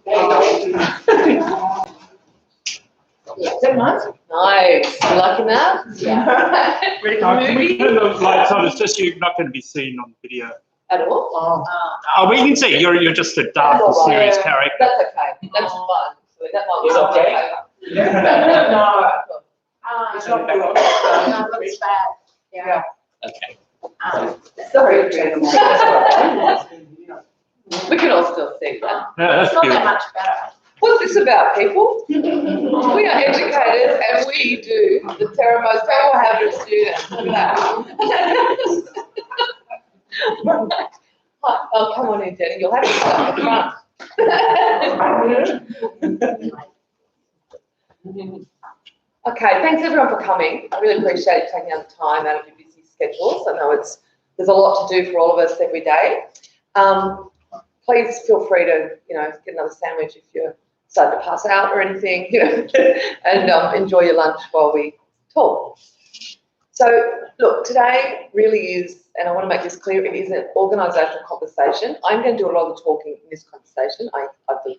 Is that nice? Nice. You liking that? Yeah. Ready for the Can we movie? turn the lights on? It's just you're not going to be seen on video. At all? Oh, we can see you're just a dark That's all right. series Yeah. character. That's okay. That's fun. So that might be It's okay. No. It's not good. No, it's bad. Yeah. Okay. Sorry. We can all still see that. No, that's It's not good. that much better. What's this about, people? We are educators and we do the most terrible habit of students. Look at that. Oh, come on in, Jenny. You'll have to start at the front. Okay, thanks everyone for coming. I really appreciate you taking out the time out of your busy schedules. I know there's a lot to do for all of us every day. Please feel free to, get another sandwich if you're starting to pass out or anything, and enjoy your lunch while we talk. So, look, today really is, and I want to make this clear, it is an organisational conversation. I'm going to do a lot of the talking in this conversation. I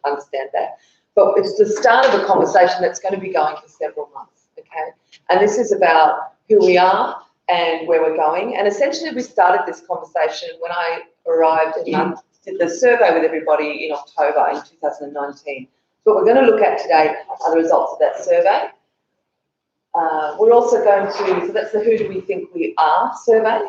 understand that. But it's the start of a conversation that's going to be going for several months, okay? And this is about who we are and where we're going. And essentially, we started this conversation when I arrived and did the survey with everybody in October in 2019. So what we're going to look at today are the results of that survey. We're also going to, so that's the Who Do We Think We Are survey.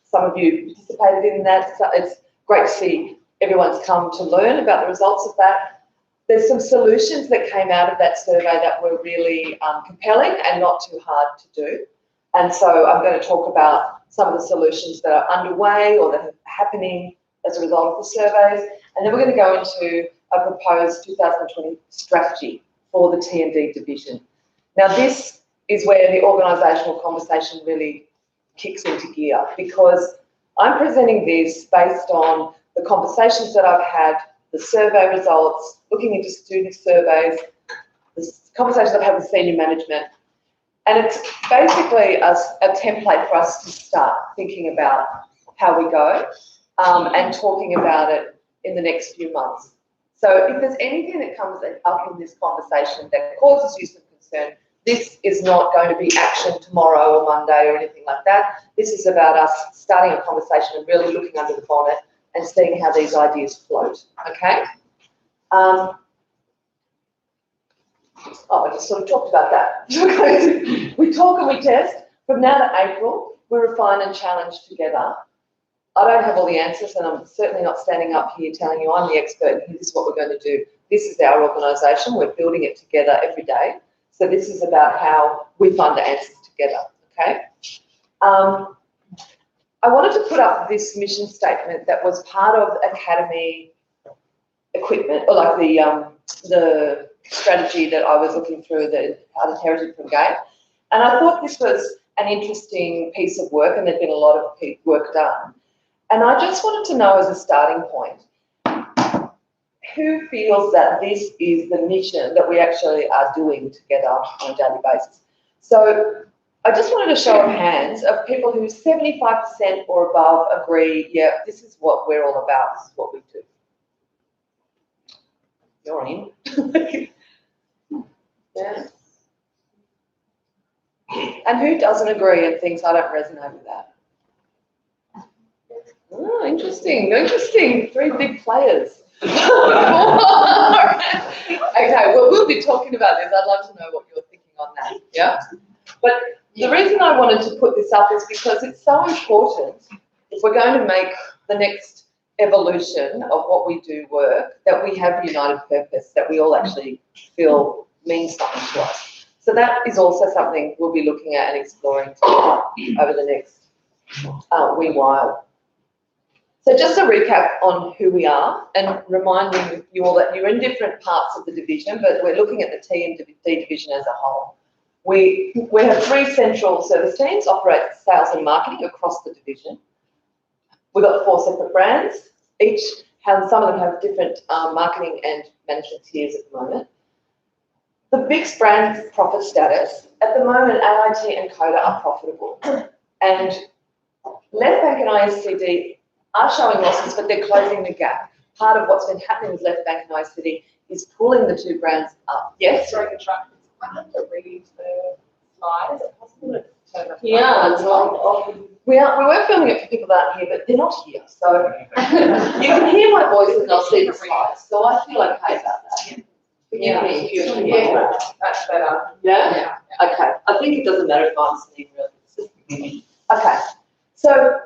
Some of you participated in that. So it's great to see everyone's come to learn about the results of that. There's some solutions that came out of that survey that were really compelling and not too hard to do. And so I'm going to talk about some of the solutions that are underway or that are happening as a result of the surveys. And then we're going to go into a proposed 2020 strategy for the T&D division. Now, this is where the organisational conversation really kicks into gear, because I'm presenting this based on the conversations that I've had, the survey results, looking into student surveys, the conversations I've had with senior management, and it's basically a template for us to start thinking about how we go and talking about it in the next few months. So if there's anything that comes up in this conversation that causes you some concern, this is not going to be action tomorrow or Monday or anything like that. This is about us starting a conversation and really looking under the bonnet and seeing how these ideas float, okay? I just sort of talked about that. We talk and we test. From now to April, we refine and challenge together. I don't have all the answers, and I'm certainly not standing up here telling you I'm the expert and this is what we're going to do. This is our organisation. We're building it together every day. So this is about how we find the answers together, okay? I wanted to put up this mission statement that was part of Academy equipment, or like the strategy that I was looking through, the Artist Heritage Brigade. And I thought this was an interesting piece of work, and there'd been a lot of work done. And I just wanted to know, as a starting point, who feels that this is the mission that we actually are doing together on a daily basis? So I just wanted a show of hands of people who 75% or above agree, yeah, this is what we're all about, this is what we do. You're in. Yeah. And who doesn't agree and thinks I don't resonate with that? Oh, interesting, interesting. Three big players. Okay, well, we'll be talking about this. I'd love to know what you're thinking on that, yeah? But the reason I wanted to put this up is because it's so important if we're going to make the next evolution of what we do work, that we have a united purpose, that we all actually feel means something to us. So that is also something we'll be looking at and exploring over the next wee while. So just a recap on who we are and reminding you all that you're in different parts of the division, but we're looking at the T&D division as a whole. We have 3 central service teams, operate sales and marketing across the division. We've got 4 separate brands. Each have, some of them have different marketing and management tiers at the moment. The BICS brand profit status, at the moment AIT and CODA are profitable. And Left Bank and ISCD are showing losses, but they're closing the gap. Part of what's been happening with Left Bank and ISCD is pulling the two brands up. Yes? Sorry to interrupt. I have to read the slide. Is it possible to turn the Yeah, it's we were filming it for people that aren't here, but they're not here. So you can hear my voice and they'll see the slides. So I feel okay about that. Forgive me if you're Yeah, that's better. Yeah? Okay. I think it doesn't matter if I'm sitting really. Okay. So,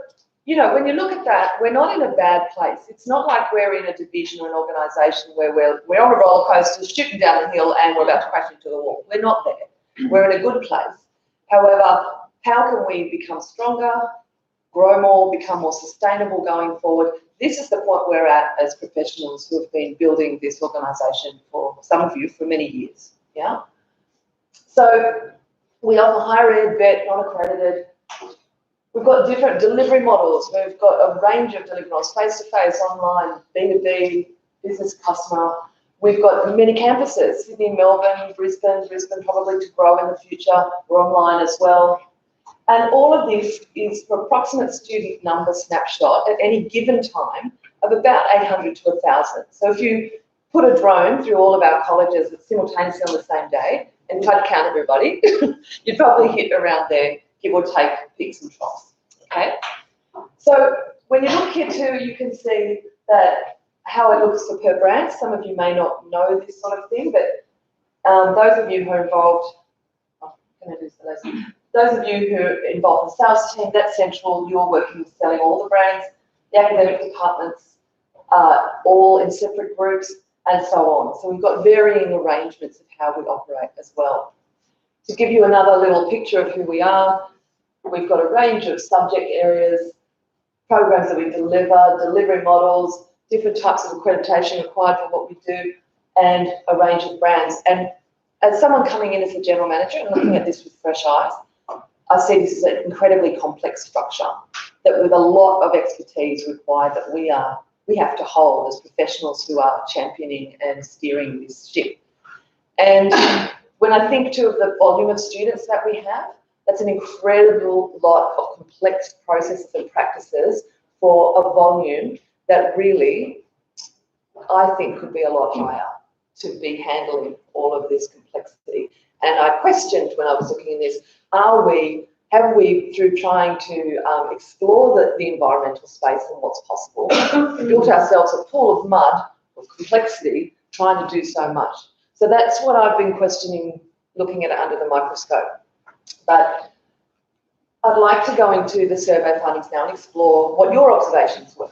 you know, when you look at that, we're not in a bad place. It's not like we're in a division or an organisation where we're on a roller coaster, shooting down the hill and we're about to crash into the wall. We're not there. We're in a good place. However, how can we become stronger, grow more, become more sustainable going forward? This is the point we're at as professionals who have been building this organisation for some of you for many years. Yeah. So we offer higher ed, vet, non-accredited. We've got different delivery models. We've got a range of delivery models, face-to-face, online, B2B, business customer. We've got many campuses, Sydney, Melbourne, Brisbane probably to grow in the future. We're online as well. And all of this is for approximate student number snapshot at any given time of about 800 to 1,000. So if you put a drone through all of our colleges simultaneously on the same day and try to count everybody, you'd probably hit around there, give or take peaks and troughs, okay? So when you look here too, you can see that how it looks for per brand. Some of you may not know this sort of thing, but those of you who are involved, those of you who are involved in the sales team, that's central. You're working with selling all the brands, the academic departments, all in separate groups, and so on. So we've got varying arrangements of how we operate as well. To give you another little picture of who we are, we've got a range of subject areas, programs that we deliver, delivery models, different types of accreditation required for what we do, and a range of brands. And as someone coming in as a general manager and looking at this with fresh eyes, I see this as an incredibly complex structure that with a lot of expertise required that we have to hold as professionals who are championing and steering this ship. And when I think too of the volume of students that we have, that's an incredible lot of complex processes and practices for a volume that really, I think, could be a lot higher to be handling all of this complexity. And I questioned when I was looking at this, have we, through trying to explore the environmental space and what's possible, built ourselves a pool of mud of complexity trying to do so much? So that's what I've been questioning, looking at it under the microscope. But I'd like to go into the survey findings now and explore what your observations were.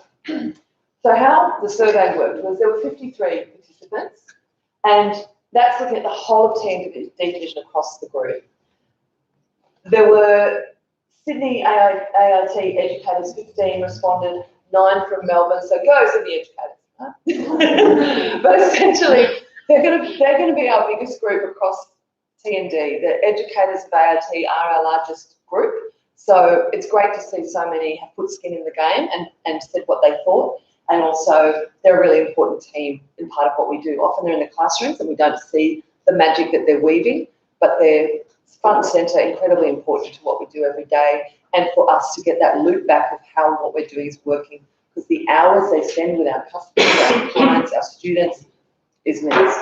So how the survey worked was there were 53 participants, and that's looking at the whole of team division across the group. There were Sydney AIT educators, 15 responded, 9 from Melbourne, so go Sydney educators. Right? But essentially, they're going to be our biggest group across TND. The educators of AIT are our largest group, so it's great to see so many have put skin in the game and said what they thought. And also, they're a really important team in part of what we do. Often they're in the classrooms and we don't see the magic that they're weaving, but they're front and centre, incredibly important to what we do every day, and for us to get that loop back of how what we're doing is working, because the hours they spend with our customers, our clients, our students is immense.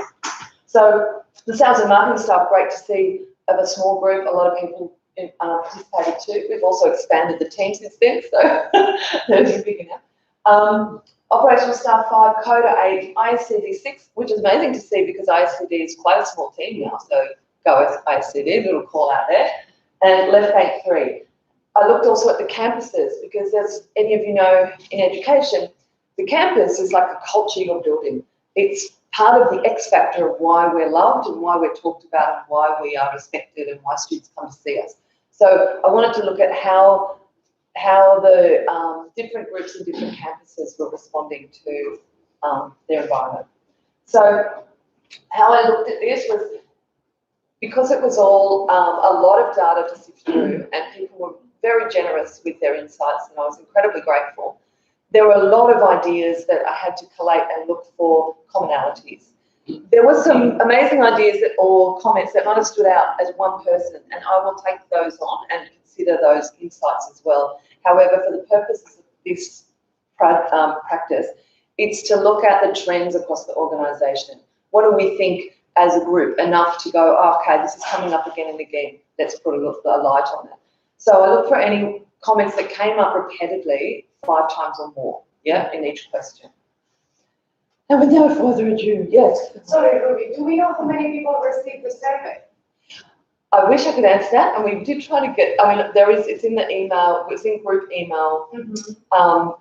So the sales and marketing staff, great to see of a small group, a lot of people participated too. We've also expanded the team since then, so they're bigger now. Operational staff 5, CODA 8, ISCD 6, which is amazing to see because ISCD is quite a small team now, so go with ISCD, little call out there, and Left Bank 3. I looked also at the campuses because, as any of you know in education, the campus is like a culture you're building. It's part of the X factor of why we're loved and why we're talked about and why we are respected and why students come to see us. So I wanted to look at how the different groups and different campuses were responding to their environment. So how I looked at this was, because it was all a lot of data to sift through and people were very generous with their insights and I was incredibly grateful, there were a lot of ideas that I had to collate and look for commonalities. There were some amazing ideas or comments that might have stood out as one person, and I will take those on and consider those insights as well. However, for the purposes of this practice, it's to look at the trends across the organisation. what do we think as a group enough to go, oh, okay, this is coming up again and again. Let's put a light on it. So I look for any comments that came up repeatedly 5 times or more, yeah, in each question. And without further ado, yes. Sorry, Ruby, do we know how many people received the survey? I wish I could answer that, and we did try to get, I mean, it's in the email, it's in group email, and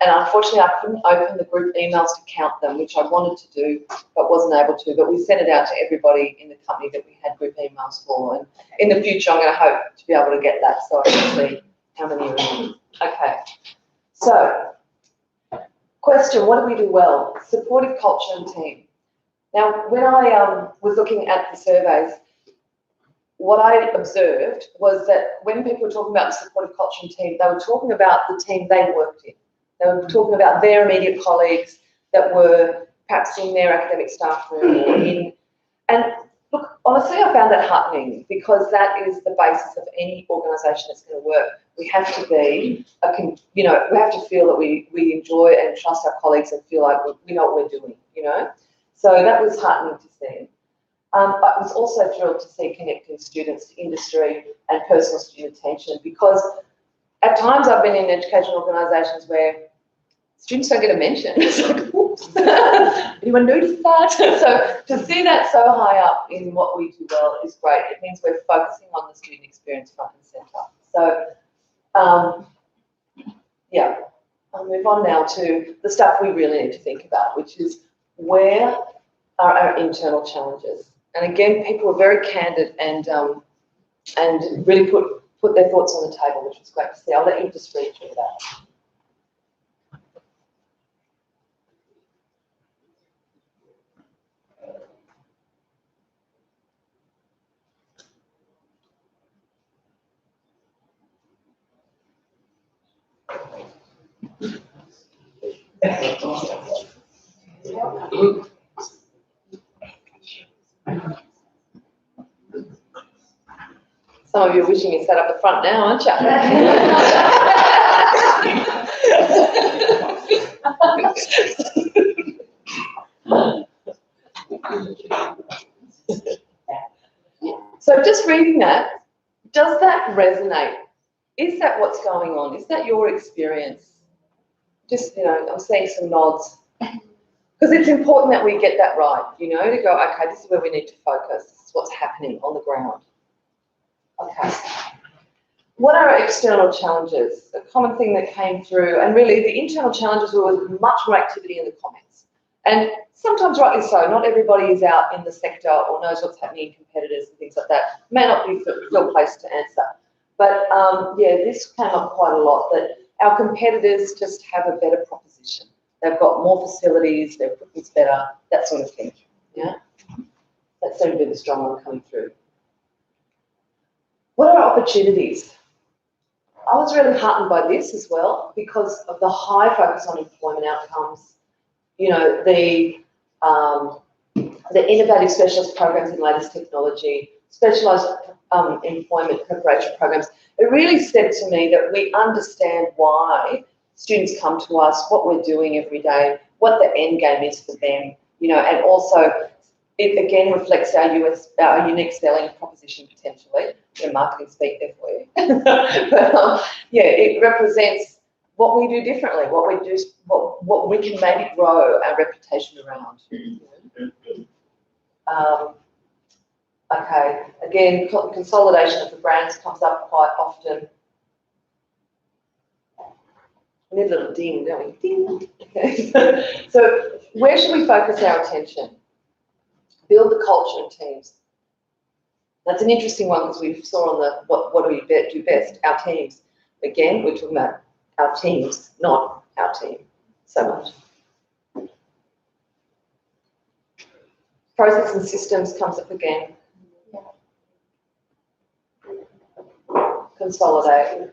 unfortunately I couldn't open the group emails to count them, which I wanted to do, but wasn't able to, but we sent it out to everybody in the company that we had group emails for, and in the future I'm going to hope to be able to get that so I can see how many are in. Okay, so, question, what do we do well? Supportive culture and team. Now, when I was looking at the surveys, what I observed was that when people were talking about the supportive culture and team, they were talking about the team they worked in. They were talking about their immediate colleagues that were perhaps in their academic staff room or in. And look, honestly, I found that heartening because that is the basis of any organisation that's going to work. We have to be, we have to feel that we enjoy and trust our colleagues and feel like we know what we're doing, you know. So that was heartening to see. I was also thrilled to see connecting students to industry and personal student attention because at times I've been in educational organisations where students don't get a mention. It's like, oops, anyone notice that? So to see that so high up in what we do well is great. It means we're focusing on the student experience front and centre. So, yeah, I'll move on now to the stuff we really need to think about, which is where are our internal challenges? And again, people were very candid and really put their thoughts on the table, which was great to see. I'll let you just read through that. Some of you are wishing you sat up the front now, aren't you? So just reading that, does that resonate? Is that what's going on? Is that your experience? Just, I'm seeing some nods. Because it's important that we get that right, to go, okay, this is where we need to focus. This is what's happening on the ground. Okay. What are our external challenges? A common thing that came through, and really the internal challenges were much more activity in the comments. And sometimes rightly so, not everybody is out in the sector or knows what's happening in competitors and things like that. May not be your place to answer. But yeah, this came up quite a lot, that our competitors just have a better proposition. They've got more facilities, their equipment's better, that sort of thing. Yeah, that seemed to be the strong one coming through. What are opportunities? I was really heartened by this as well because of the high focus on employment outcomes. The innovative specialist programs in latest technology, specialised employment preparation programs. It really said to me that we understand why students come to us, what we're doing every day, what the end game is for them, and also it again reflects our unique selling proposition potentially. Marketing speak there for you. But yeah, it represents what we do differently, what we do, what we can maybe grow our reputation around. Okay, again, consolidation of the brands comes up quite often. We need a little ding, don't we? Ding. Okay. So where should we focus our attention? Build the culture and teams. That's an interesting one because we saw on the what do we do best? Our teams. Again, we're talking about our teams, not our team so much. Process and systems comes up again. Consolidate.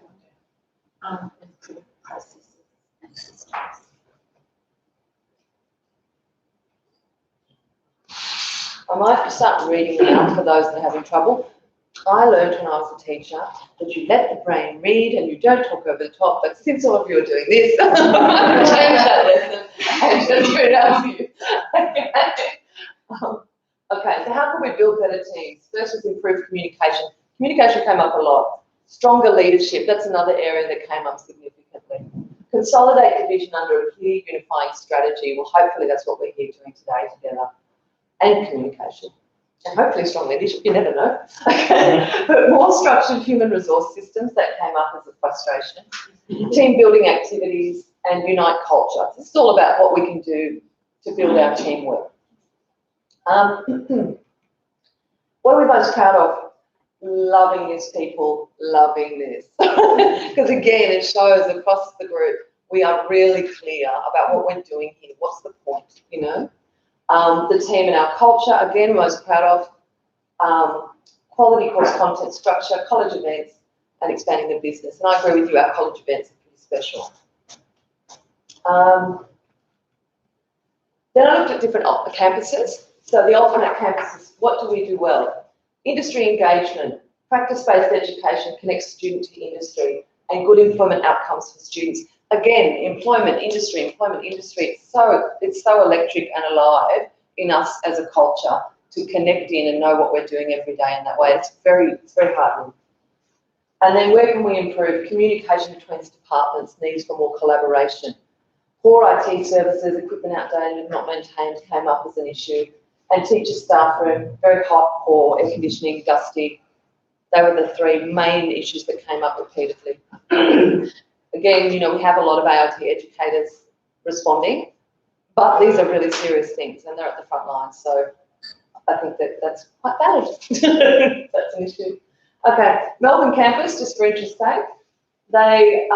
Processes and systems. I might start reading them out for those that are having trouble. I learned when I was a teacher that you let the brain read and you don't talk over the top, but since all of you are doing this, I'm going to change that lesson and just read out to you. Okay, so how can we build better teams? First was improved communication. Communication came up a lot. Stronger leadership, that's another area that came up significantly. Consolidate division under a clear unifying strategy. Well, hopefully that's what we're here doing today together. And communication. And hopefully strong leadership, you never know. But more structured human resource systems, that came up as a frustration. Team building activities and unite culture. This is all about what we can do to build our teamwork. What are we most proud of? Loving this, people, loving this. Because again, it shows across the group, we are really clear about what we're doing here. What's the point, you know? The team and our culture, again, most proud of. Quality course content structure, college events, and expanding the business. And I agree with you, our college events are pretty special. Then I looked at different campuses. So the alternate campuses, what do we do well? Industry engagement, practice-based education connects student to industry, and good employment outcomes for students. Again, employment industry, it's so electric and alive in us as a culture to connect in and know what we're doing every day in that way. It's very heartening. And then where can we improve? Communication between departments, needs for more collaboration. Poor IT services, equipment outdated, not maintained, came up as an issue. And teacher staff room, very hot, poor, air conditioning, dusty. They were the three main issues that came up repeatedly. Again, you know, we have a lot of AIT educators responding, but these are really serious things and they're at the front line. So I think that's quite valid. That's an issue. Okay, Melbourne campus, just for interest's sake, they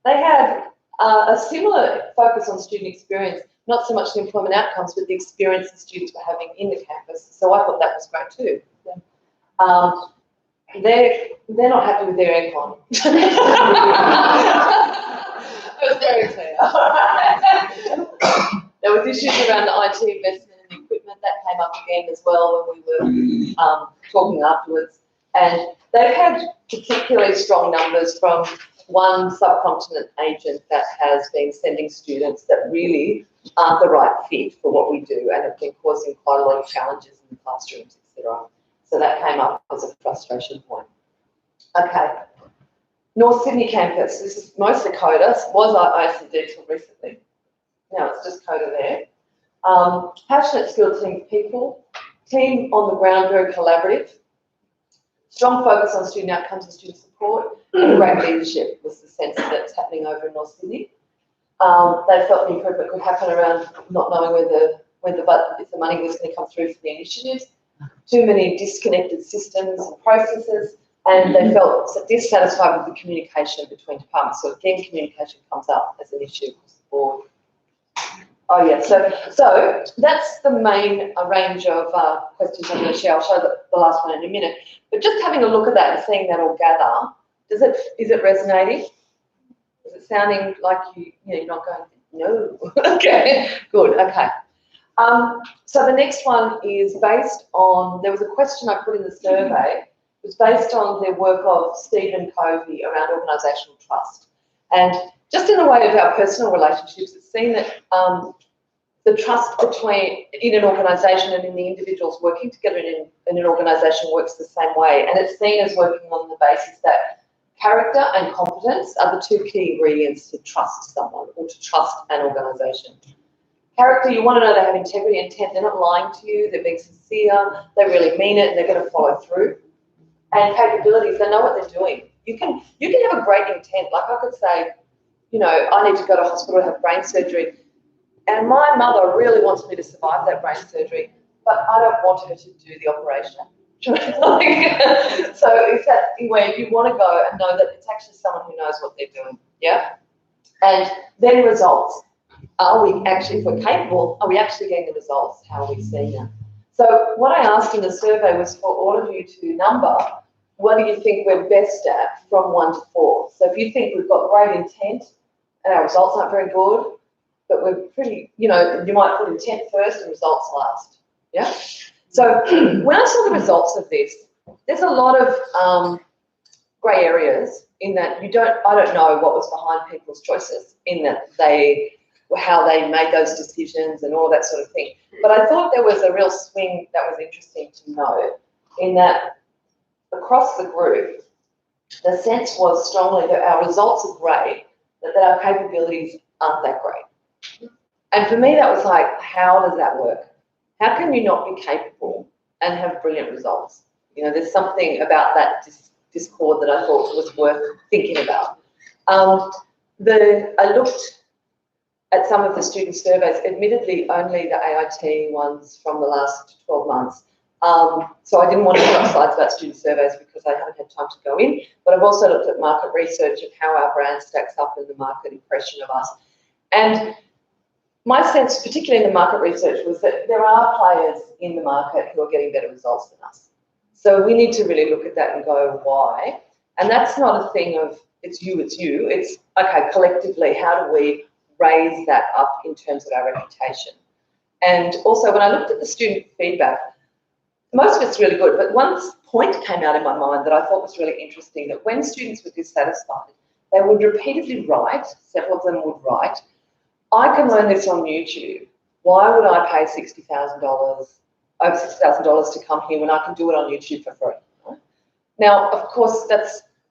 had a similar focus on student experience, not so much the employment outcomes, but the experience the students were having in the campus. So I thought that was great too. They're not happy with their aircon. It was very clear. There was issues around the IT investment and equipment that came up again as well when we were talking afterwards. And they've had particularly strong numbers from one subcontinent agent that has been sending students that really aren't the right fit for what we do and have been causing quite a lot of challenges in the classrooms, etc. So that came up as a frustration point. Okay. North Sydney campus, this is mostly CODA, was ICD till recently. Now it's just CODA there. Passionate, skilled team of people, team on the ground, very collaborative, strong focus on student outcomes and student support, and great leadership was the sense that's happening over in North Sydney. They felt the improvement could happen around not knowing if the money was going to come through for the initiatives, too many disconnected systems and processes, and they felt dissatisfied with the communication between departments. So again, communication comes up as an issue across the board. Oh yeah, so that's the main range of questions I'm going to share. I'll show the last one in a minute. But just having a look at that and seeing that all gather, is it resonating? Is it sounding like you're not going, no? Okay, good, okay. So the next one is based on, there was a question I put in the survey, it was based on the work of Stephen Covey around organisational trust. And just in the way of our personal relationships, it's seen that the trust in an organisation and in the individuals working together in an organisation works the same way. And it's seen as working on the basis that character and competence are the two key ingredients to trust someone or to trust an organisation. Character, you want to know they have integrity, intent, they're not lying to you, they're being sincere, they really mean it, and they're going to follow through. And capabilities, they know what they're doing. You can have a great intent, like I could say, you know, I need to go to hospital and have brain surgery, and my mother really wants me to survive that brain surgery, but I don't want her to do the operation. So it's that where you want to go and know that it's actually someone who knows what they're doing, yeah? And then results. Are we actually, if we're capable, are we actually getting the results? How are we seeing them? So what I asked in the survey was for all of you to number, what do you think we're best at from 1 to 4? So if you think we've got great intent and our results aren't very good, but we're pretty, you know, you might put intent first and results last, yeah? So when I saw the results of this, there's a lot of grey areas in that I don't know what was behind people's choices in that how they made those decisions and all that sort of thing. But I thought there was a real swing that was interesting to note in that across the group, the sense was strongly that our results are great, but that our capabilities aren't that great. And for me, that was like, how does that work? How can you not be capable and have brilliant results? You know, there's something about that discord that I thought was worth thinking about. I looked at some of the student surveys, admittedly only the AIT ones from the last 12 months. So I didn't want to put up slides about student surveys because I haven't had time to go in, but I've also looked at market research of how our brand stacks up in the market impression of us. And my sense, particularly in the market research, was that there are players in the market who are getting better results than us. So we need to really look at that and go, why? And that's not a thing of it's you. It's, okay, collectively, how do we raise that up in terms of our reputation? And also, when I looked at the student feedback, most of it's really good, but one point came out in my mind that I thought was really interesting, that when students were dissatisfied, they would repeatedly write, several of them would write, I can learn this on YouTube. Why would I pay $60,000, over $60,000 to come here when I can do it on YouTube for free? Now, of course,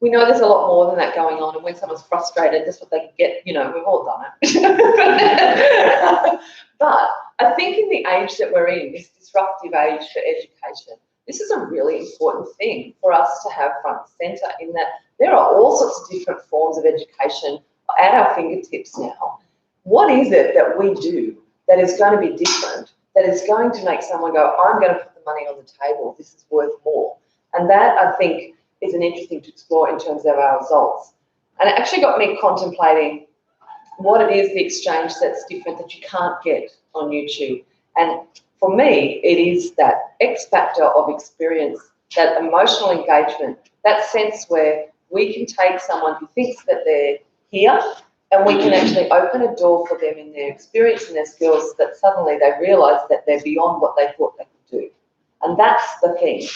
we know there's a lot more than that going on, and when someone's frustrated, that's what they can get, you know, we've all done it. But I think in the age that we're in, this disruptive age for education, this is a really important thing for us to have front and centre, in that there are all sorts of different forms of education at our fingertips now. What is it that we do that is going to be different, that is going to make someone go, I'm going to put the money on the table, this is worth more? And that, I think, is an interesting to explore in terms of our results. And it actually got me contemplating what it is, the exchange that's different that you can't get on YouTube. And for me, it is that X factor of experience, that emotional engagement, that sense where we can take someone who thinks that they're here and we can actually open a door for them in their experience and their skills, that suddenly they realise that they're beyond what they thought they could do. And that's the thing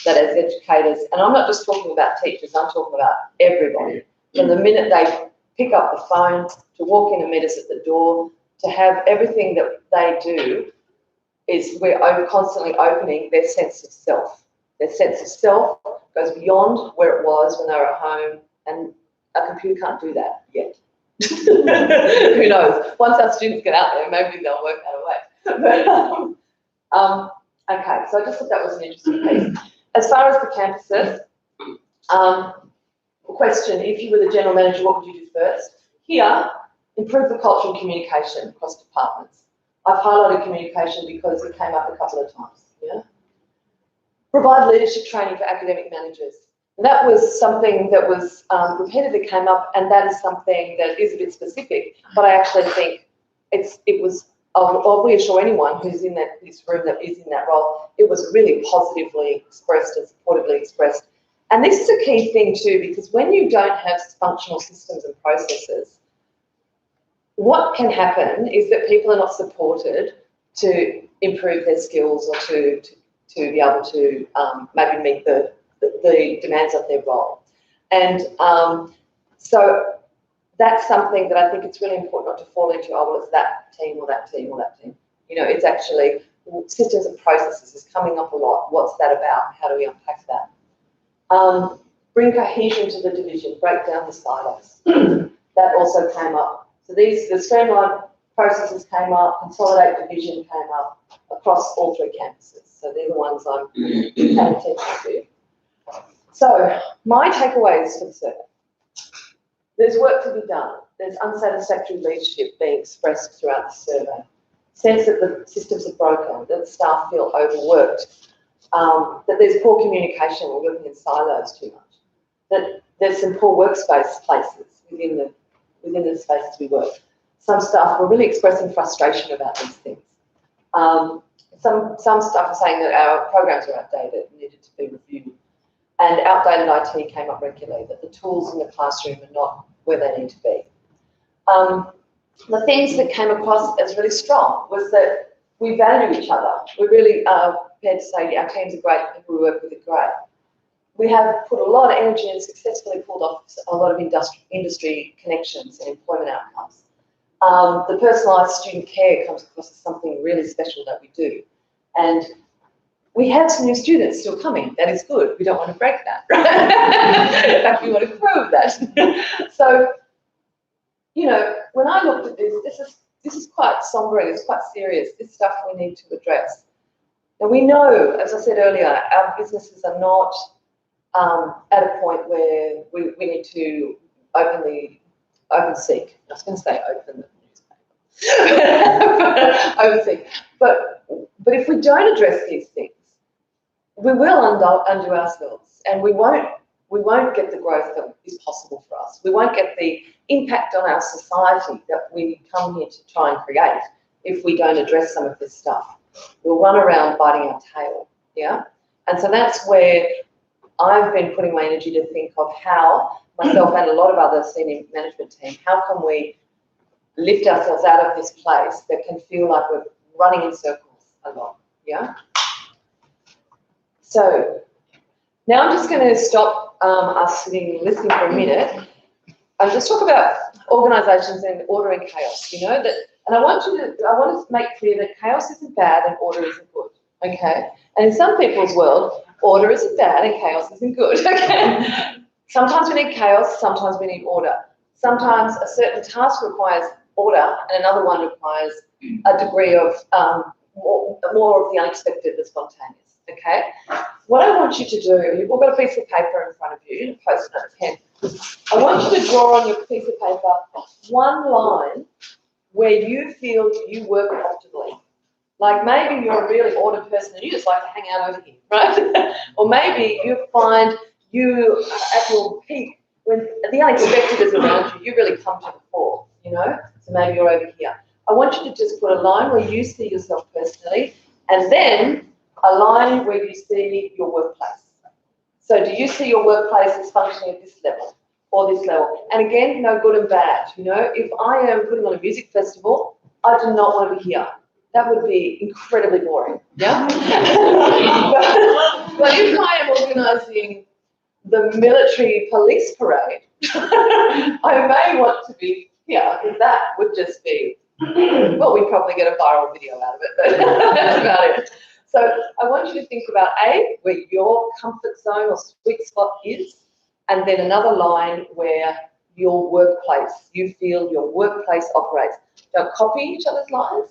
that as educators, and I'm not just talking about teachers, I'm talking about everybody, from the minute they pick up the phone, to walk in and meet us at the door, to have everything that they do, is we're constantly opening their sense of self. Their sense of self goes beyond where it was when they were at home, and a computer can't do that yet. Who knows? Once our students get out there, maybe they'll work that away. But, okay, so I just thought that was an interesting piece. As far as the campuses, question, if you were the general manager, what would you do first? Here, improve the culture and communication across departments. I've highlighted communication because it came up a couple of times. Yeah? Provide leadership training for academic managers. And that was something that was repeatedly came up, and that is something that is a bit specific, but I actually think I'll reassure anyone who's in this room that is in that role, it was really positively expressed and supportively expressed. And this is a key thing too, because when you don't have functional systems and processes, what can happen is that people are not supported to improve their skills, or to be able to maybe meet the demands of their role. And so that's something that I think it's really important not to fall into, oh, well, it's that team or that team or that team. You know, it's actually systems and processes is coming up a lot. What's that about? How do we unpack that? Bring cohesion to the division, break down the silos. That also came up. So the streamlined processes came up, consolidate division came up across all three campuses. So they're the ones I'm paying attention to. So my takeaways for the survey. There's work to be done. There's unsatisfactory leadership being expressed throughout the survey. Sense that the systems are broken, that the staff feel overworked, that there's poor communication, we're working in silos too much, that there's some poor workspace places within the spaces we work. Some staff were really expressing frustration about these things. Some staff are saying that our programs are outdated and needed to be reviewed. And outdated IT came up regularly, that the tools in the classroom are not where they need to be. The things that came across as really strong was that we value each other. We really are prepared to say our teams are great, the people we work with are great. We have put a lot of energy and successfully pulled off a lot of industry connections and employment outcomes. the personalised student care comes across as something really special that we do. And we have some new students still coming. That is good. We don't want to break that, right? In fact, we want to grow that. So, you know, when I looked at this is quite somber and it's quite serious. This stuff we need to address. Now we know, as I said earlier, our businesses are not at a point where we need to open seek. I was going to say open the newspaper. Open seek. But if we don't address these things, we will undo ourselves, and we won't get the growth that is possible for us. We won't get the impact on our society that we come here to try and create if we don't address some of this stuff. We'll run around biting our tail, yeah? And so that's where I've been putting my energy to think of how, myself and a lot of other senior management team, how can we lift ourselves out of this place that can feel like we're running in circles a lot, yeah? So now I'm just going to stop us sitting and listening for a minute and just talk about organisations and order and chaos, you know, and I want to make clear that chaos isn't bad and order isn't good, okay? And in some people's world, order isn't bad and chaos isn't good, okay? Sometimes we need chaos, sometimes we need order. Sometimes a certain task requires order and another one requires a degree of more of the unexpected, the spontaneous, okay? What I want you to do, you've all got a piece of paper in front of you, a post-it note, pen. I want you to draw on your piece of paper one line where you feel you work optimally. Like maybe you're a really ordered person and you just like to hang out over here, right? Or maybe you find you at your peak when the unexpected is around you, you really come to the fore, you know? So maybe you're over here. I want you to just put a line where you see yourself personally and then a line where you see your workplace. So do you see your workplace as functioning at this level or this level? And again, no good and bad, you know? If I am putting on a music festival, I do not want to be here. That would be incredibly boring, yeah? but if I am organising the military police parade, I may want to be here, because that would just be, well, we'd probably get a viral video out of it, but that's about it. So I want you to think about A, where your comfort zone or sweet spot is, and then another line where your workplace, you feel your workplace operates. Don't copy each other's lines.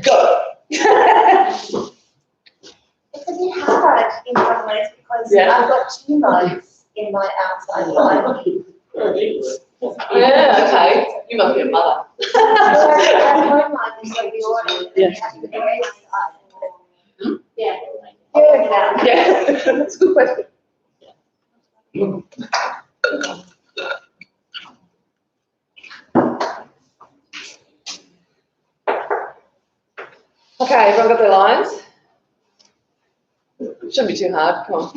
Go. It's a bit hard in some ways because I've got 2 modes in my outside life. Yeah, okay. You must be a mother. One mode is like the order. Yeah. Yeah. Yeah, that's a good question. Okay, everyone got their lines? Shouldn't be too hard, come on.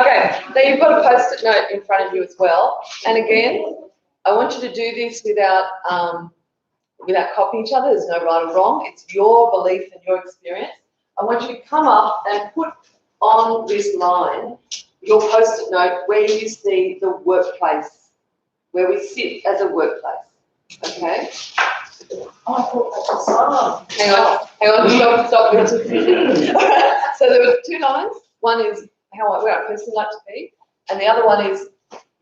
Okay, now you've got a post-it note in front of you as well. And again, I want you to do this without copying each other. There's no right or wrong. It's your belief and your experience. I want you to come up and put on this line your post-it note where you see the workplace, where we sit as a workplace. Okay? Oh, I thought that was song. Hang on, stop. Alright, so there were 2 lines. One is where I personally like to be, and the other one is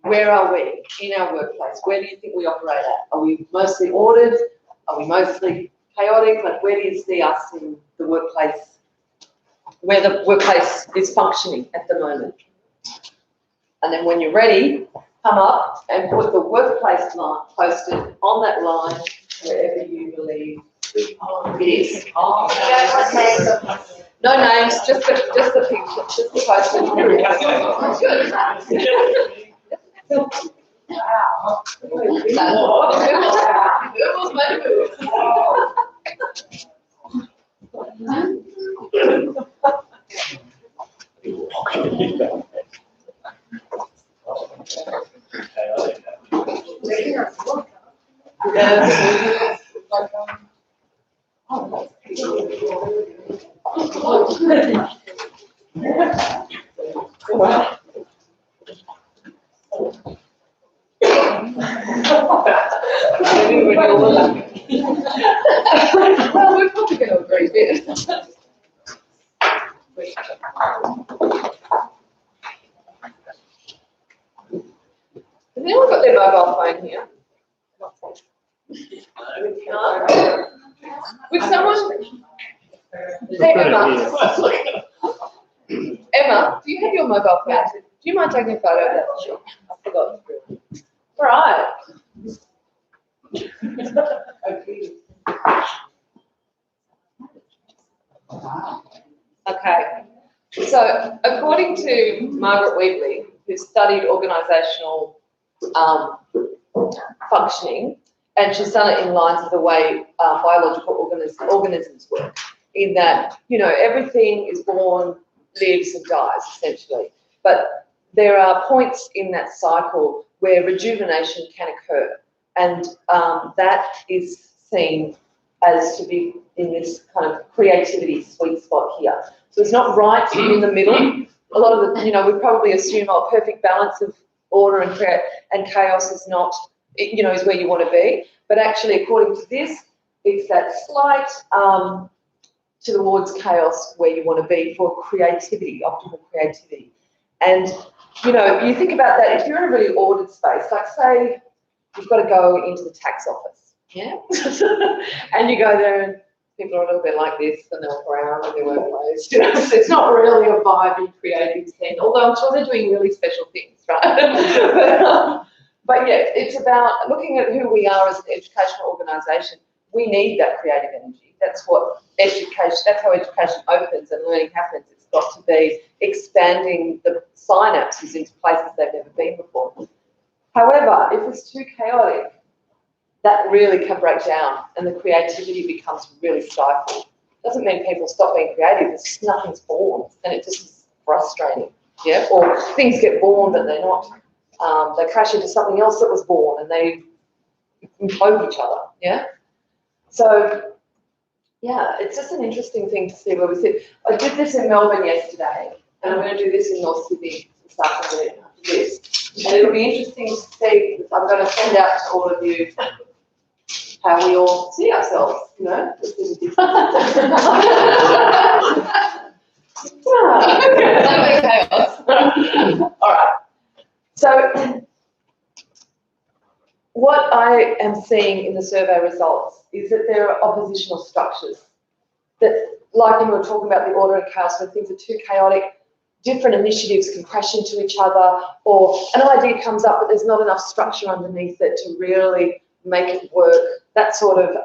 where are we in our workplace? Where do you think we operate at? Are we mostly ordered? Are we mostly chaotic? Like, where do you see us in the workplace, where the workplace is functioning at the moment? And then when you're ready, come up and put the workplace line posted on that line wherever you believe it is. No names, just the picture, just the post-it. Good. Wow. Google's made Has anyone got their mobile phone here? Would someone? Hey, Emma. Emma, do you have your mobile phone? Do you mind taking a photo of that? Sure. I forgot. All right. Okay. So, according to Margaret Weebly, who studied organisational functioning, and she's done it in lines of the way biological organisms work, in that, you know, everything is born, lives and dies, essentially. But there are points in that cycle where rejuvenation can occur, and that is seen as to be in this kind of creativity sweet spot here. So it's not right to be in the middle. A lot of the, you know, we probably assume a perfect balance of order and chaos is not, you know, is where you want to be. But actually, according to this, it's that slight towards chaos where you want to be for creativity, optimal creativity. And, you know, you think about that, if you're in a really ordered space, like say you've got to go into the tax office, yeah? And you go there and people are a little bit like this and they're brown and their workplace, you know, so it's not really a vibey, creative scene, although I'm sure they're doing really special things, right? But yeah, it's about looking at who we are as an educational organisation. We need that creative energy. That's what education, that's how education opens and learning happens. It's got to be expanding the synapses into places they've never been before. However, if it's too chaotic, that really can break down and the creativity becomes really stifled. Doesn't mean people stop being creative, it's just nothing's born and it just is frustrating, yeah? Or things get born but they're not, they crash into something else that was born and they implode each other, yeah? So, yeah, it's just an interesting thing to see where we sit. I did this in Melbourne yesterday and I'm going to do this in North Sydney this afternoon after this. And it'll be interesting to see, I'm going to send out to all of you how we all see ourselves, you know. All right. So what I am seeing in the survey results is that there are oppositional structures that, like when we were talking about the order and chaos, when things are too chaotic, different initiatives can crash into each other, or an idea comes up but there's not enough structure underneath it to really make it work. That sort of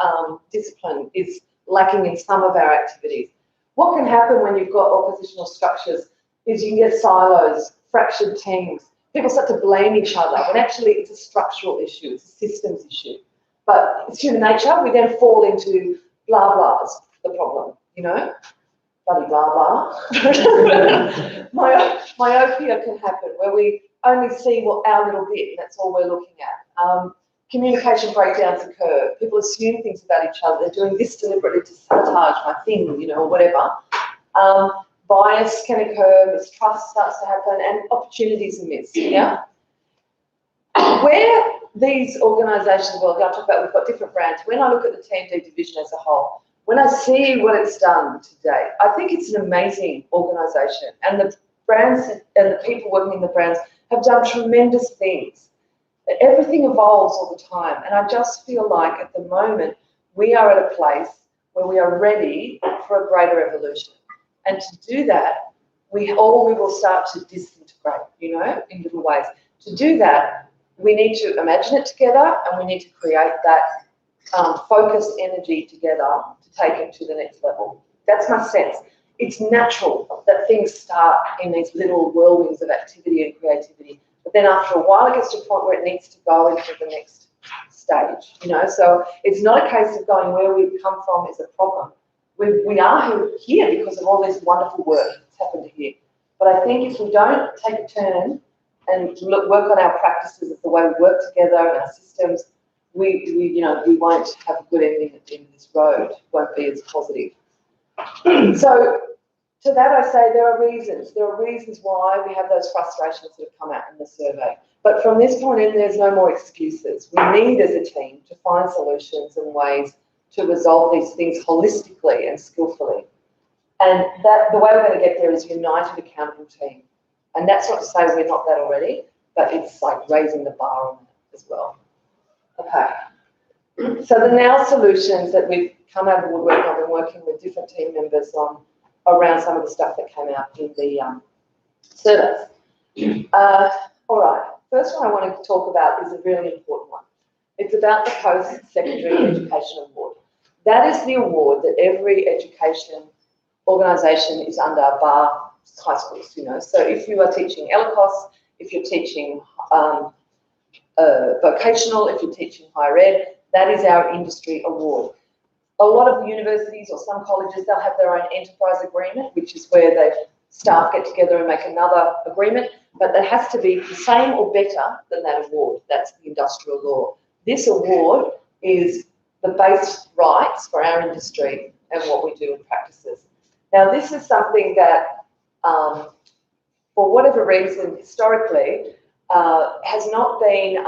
discipline is lacking in some of our activities. What can happen when you've got oppositional structures is you can get silos, fractured teams. People start to blame each other when actually it's a structural issue, it's a systems issue. But it's human nature, we then fall into blah blahs, the problem, you know? Bloody blah blah. Myopia can happen where we only see what our little bit, and that's all we're looking at. Communication breakdowns occur. People assume things about each other. They're doing this deliberately to sabotage my thing, you know, or whatever. Bias can occur, mistrust starts to happen, and opportunities are missed, yeah? Where these organisations, well, I'll talk about, we've got different brands. When I look at the TMD division as a whole, when I see what it's done today, I think it's an amazing organisation, and the brands and the people working in the brands have done tremendous things. Everything evolves all the time, and I just feel like at the moment we are at a place where we are ready for a greater evolution. And to do that, we will start to disintegrate, you know, in little ways. To do that, we need to imagine it together, and we need to create that focused energy together to take it to the next level. That's my sense. It's natural that things start in these little whirlwinds of activity and creativity, but then after a while it gets to a point where it needs to go into the next stage, you know. So it's not a case of going where we've come from is a problem. We are here because of all this wonderful work that's happened here. But I think if we don't take a turn and work on our practices of the way we work together and our systems, we won't have a good ending at the end of this road. It won't be as positive. So to that I say there are reasons. There are reasons why we have those frustrations that have come out in the survey. But from this point in, there's no more excuses. We need as a team to find solutions and ways to resolve these things holistically and skillfully. And that the way we're going to get there is a united, accountable team. And that's not to say we're not that already, but it's like raising the bar on it as well. Okay. So the now solutions that we've come out of the woodwork, I've been working with different team members on around some of the stuff that came out in the surveys. All right, first one I want to talk about is a really important one. It's about the Post-Secondary Education Award. That is the award that every education organisation is under, bar high schools, you know. So if you are teaching ELICOS, if you're teaching vocational, if you're teaching higher ed, that is our industry award. A lot of universities or some colleges, they'll have their own enterprise agreement, which is where the staff get together and make another agreement, but that has to be the same or better than that award. That's the industrial law. This award is the base rights for our industry and what we do in practices. Now, this is something that, for whatever reason, historically, has not been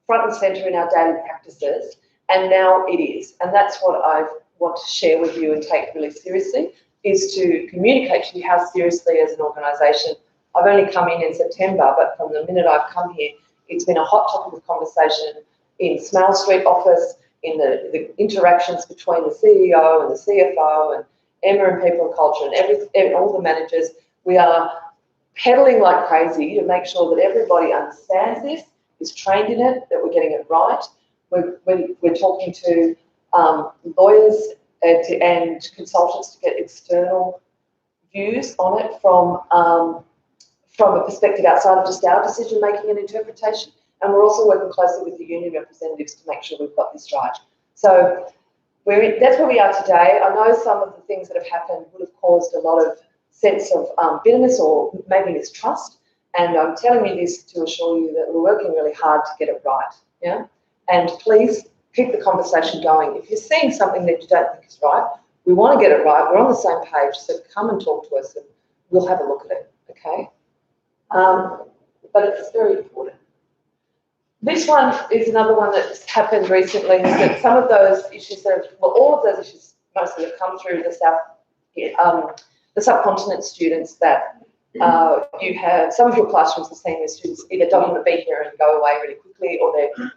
front and centre in our daily practices, and now it is. And that's what I want to share with you and take really seriously, is to communicate to you how seriously as an organisation. I've only come in September, but from the minute I've come here, it's been a hot topic of conversation in Smale Street office, in the interactions between the CEO and the CFO and Emma and People and Culture and all the managers. We are pedaling like crazy to make sure that everybody understands this, is trained in it, that we're getting it right. We're talking to lawyers and consultants to get external views on it from a perspective outside of just our decision making and interpretation. And we're also working closely with the union representatives to make sure we've got this right. So that's where we are today. I know some of the things that have happened would have caused a lot of sense of bitterness or maybe mistrust. And I'm telling you this to assure you that we're working really hard to get it right. Yeah. And please keep the conversation going. If you're seeing something that you don't think is right, we want to get it right. We're on the same page, so come and talk to us and we'll have a look at it. Okay. But it's very important. This one is another one that's happened recently, is that some of those issues all of those issues mostly have come through the subcontinent students that you have. Some of your classrooms are seeing their students either don't want to be here and go away really quickly, or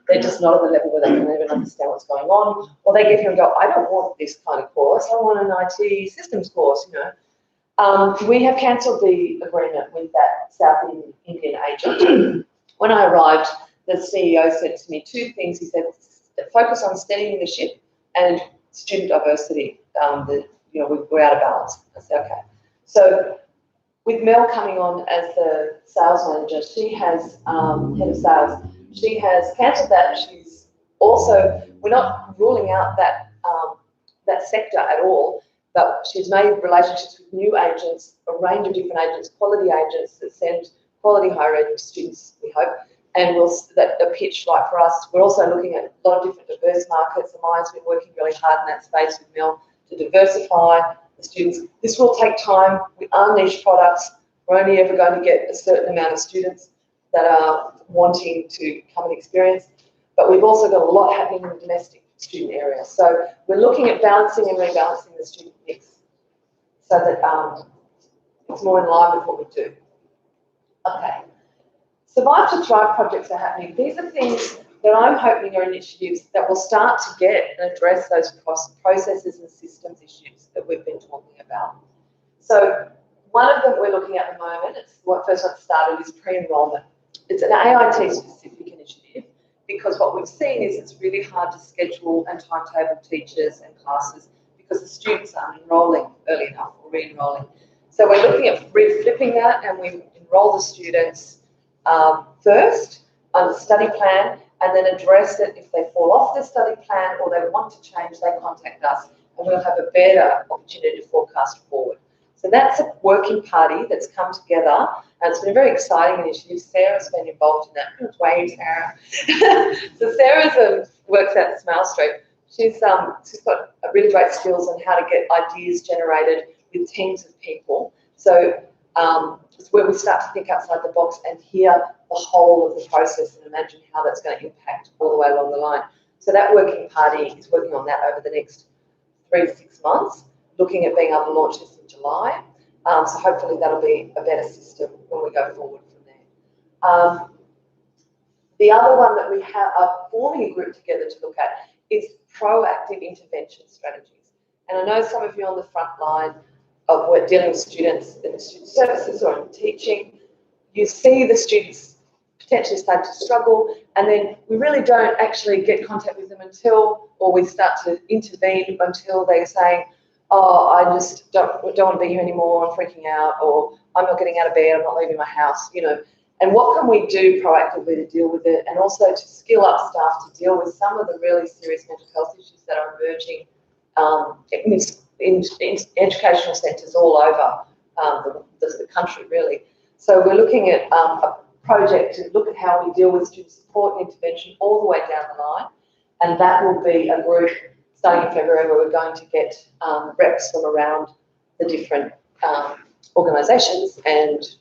they're just not at the level where they can even understand what's going on, or they get here and go, I don't want this kind of course, I want an IT systems course, you know. We have cancelled the agreement with that South Indian agent. When I arrived, the CEO said to me two things. He said, focus on steadying the ship and student diversity. We're out of balance. I said, okay. So with Mel coming on as the sales manager, she has, head of sales, she has cancelled that. She's also, we're not ruling out that, that sector at all, but she's made relationships with new agents, a range of different agents, quality agents that send quality higher ed students, we hope. And the pitch right for us. We're also looking at a lot of different diverse markets. Amaya's been working really hard in that space with Mel to diversify the students. This will take time. We are niche products. We're only ever going to get a certain amount of students that are wanting to come and experience. But we've also got a lot happening in the domestic student area. So we're looking at balancing and rebalancing the student mix so that it's more in line with what we do. Okay. Survive to Thrive projects are happening. These are things that I'm hoping are initiatives that will start to get and address those processes and systems issues that we've been talking about. So one of them we're looking at the moment, it's what first one started, is pre-enrollment. It's an AIT specific initiative because what we've seen is it's really hard to schedule and timetable teachers and classes because the students aren't enrolling early enough or re-enrolling. So we're looking at flipping that, and we enrol the students first on the study plan, and then address it if they fall off the study plan or they want to change, they contact us and we'll have a better opportunity to forecast forward. So that's a working party that's come together, and it's been a very exciting initiative. Sarah's been involved in that. Wave, Sarah. So Sarah works at Smale Street. She's got a really great skills on how to get ideas generated with teams of people. So it's where we start to think outside the box and hear the whole of the process and imagine how that's going to impact all the way along the line. So that working party is working on that over the next 3 to 6 months. looking at being able to launch this in July. So hopefully that'll be a better system when we go forward from there. The other one that we are forming a group together to look at is proactive intervention strategies. And I know some of you on the front line of work dealing with students in the student services or in teaching, you see the students potentially start to struggle, and then we really don't actually get contact with them until, or we start to intervene until they're saying, oh, I just don't want to be here anymore, I'm freaking out, or I'm not getting out of bed, I'm not leaving my house, you know. And what can we do proactively to deal with it, and also to skill up staff to deal with some of the really serious mental health issues that are emerging in educational centres all over the country, really. So we're looking at a project to look at how we deal with student support and intervention all the way down the line, and that will be a group starting in February where we're going to get reps from around the different organisations and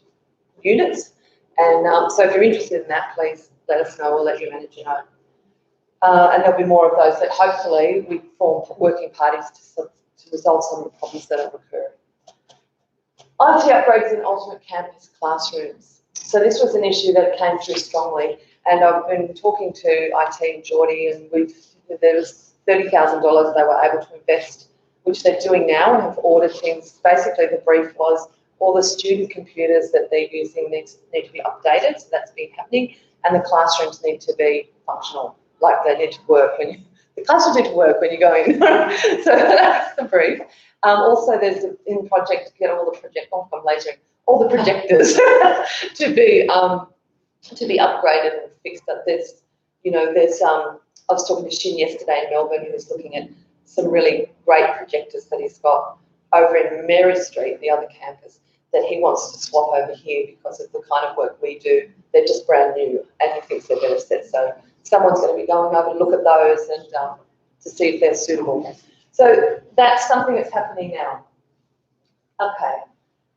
units. And so if you're interested in that, please let us know. We'll let your manager know. And there'll be more of those that hopefully we form working parties to resolve some of the problems that are occurring. IT upgrades in alternate campus classrooms. So this was an issue that came through strongly, and I've been talking to IT and Geordie, and there was $30,000 they were able to invest, which they're doing now and have ordered things. Basically, the brief was all the student computers that they're using need to be updated, so that's been happening, and the classrooms need to be functional, like they need to work when the classrooms need to work when you go in. So that's the brief. Also, there's in project to get all the projectors to be upgraded and fixed up. I was talking to Shin yesterday in Melbourne, who was looking at some really great projectors that he's got over in Mary Street, the other campus, that he wants to swap over here because of the kind of work we do. They're just brand new, and he thinks they're better set. So someone's going to be going over to look at those and to see if they're suitable. So that's something that's happening now. Okay,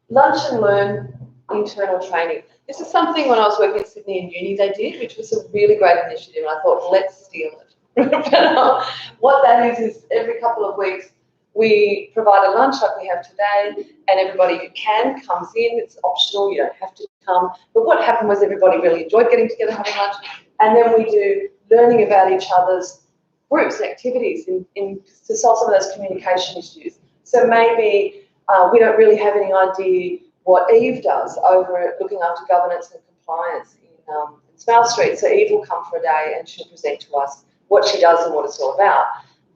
lunch and learn internal training. This is something when I was working at Sydney and Uni they did, which was a really great initiative, and I thought, let's steal it. But what that is every couple of weeks we provide a lunch like we have today, and everybody who can comes in. It's optional, you don't have to come. But what happened was everybody really enjoyed getting together, having lunch, and then we do learning about each other's groups and activities to solve some of those communication issues. So maybe we don't really have any idea what Eve does over looking after governance and compliance in Smale Street. So Eve will come for a day and she'll present to us what she does and what it's all about.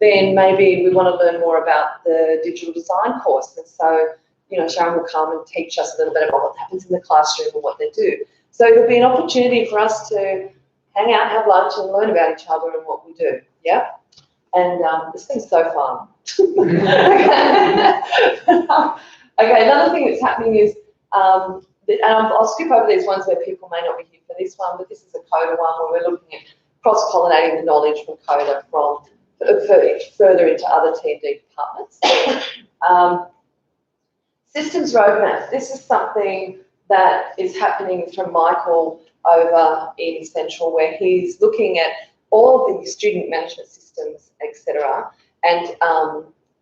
Then maybe we want to learn more about the digital design course. And so, you know, Sharon will come and teach us a little bit about what happens in the classroom and what they do. So there'll be an opportunity for us to hang out, have lunch and learn about each other and what we do. Yeah. And this thing's so fun. Okay, another thing that's happening is, and I'll skip over these ones where people may not be here for this one, but this is a CODA one where we're looking at cross-pollinating the knowledge from CODA from further into other T&D departments. Systems roadmap. This is something that is happening from Michael over in Central, where he's looking at all of the student management systems, etc., and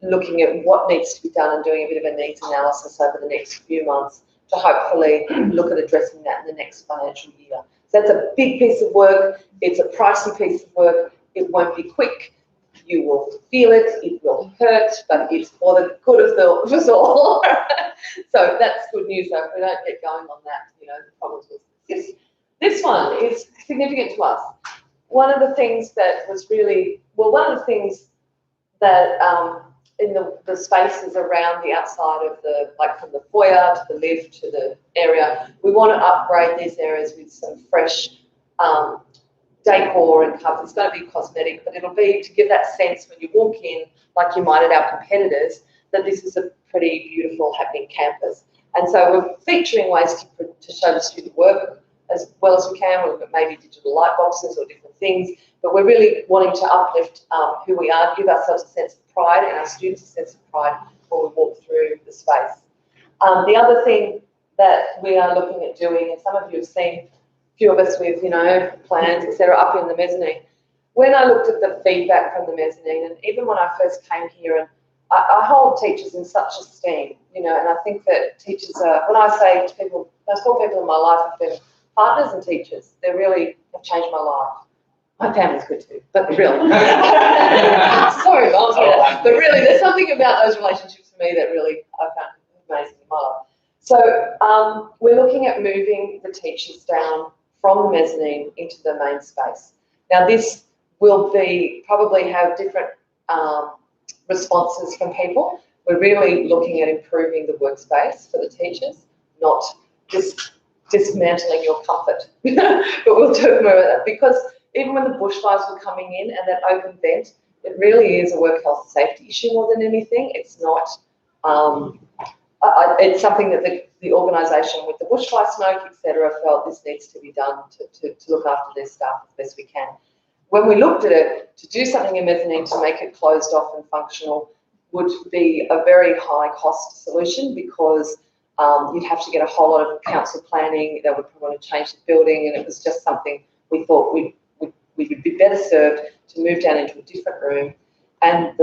looking at what needs to be done and doing a bit of a needs analysis over the next few months to hopefully look at addressing that in the next financial year. So that's a big piece of work. It's a pricey piece of work. It won't be quick. You will feel it. It will hurt, but it's for the good of us all. So that's good news. So if we don't get going on that, you know, the problems will exist. This one is significant to us. One of the things that was really, well, one of the things that in the spaces around the outside of the, like from the foyer to the lift to the area, we want to upgrade these areas with some fresh decor and covers. It's going to be cosmetic, but it'll be to give that sense when you walk in, like you might at our competitors, that this is a pretty beautiful, happening campus. And so we're featuring ways to show the student work as well as we can. We've got maybe digital light boxes or different things, but we're really wanting to uplift who we are, give ourselves a sense of pride and our students a sense of pride when we walk through the space. The other thing that we are looking at doing, and some of you have seen a few of us with, you know, plans, etc., up in the mezzanine. When I looked at the feedback from the mezzanine, and even when I first came here and I hold teachers in such esteem, and I think that teachers are, when I say to people, most all people in my life have been partners and teachers. They really have changed my life. My family's good too, but really. Sorry, Mom, but really, there's something about those relationships for me that really I found amazing in my life. So we're looking at moving the teachers down from the mezzanine into the main space. Now this will probably have different responses from people. We're really looking at improving the workspace for the teachers, not just dismantling your comfort, but we'll talk more about that, because even when the bushfires were coming in and that open vent, it really is a work health safety issue more than anything. It's not, it's something that the organisation with the bushfire smoke, etc., felt this needs to be done to look after their staff as best we can. When we looked at it, to do something in mezzanine to make it closed off and functional would be a very high cost solution, because you'd have to get a whole lot of council planning. They would want to change the building, and it was just something we thought we would be better served to move down into a different room. And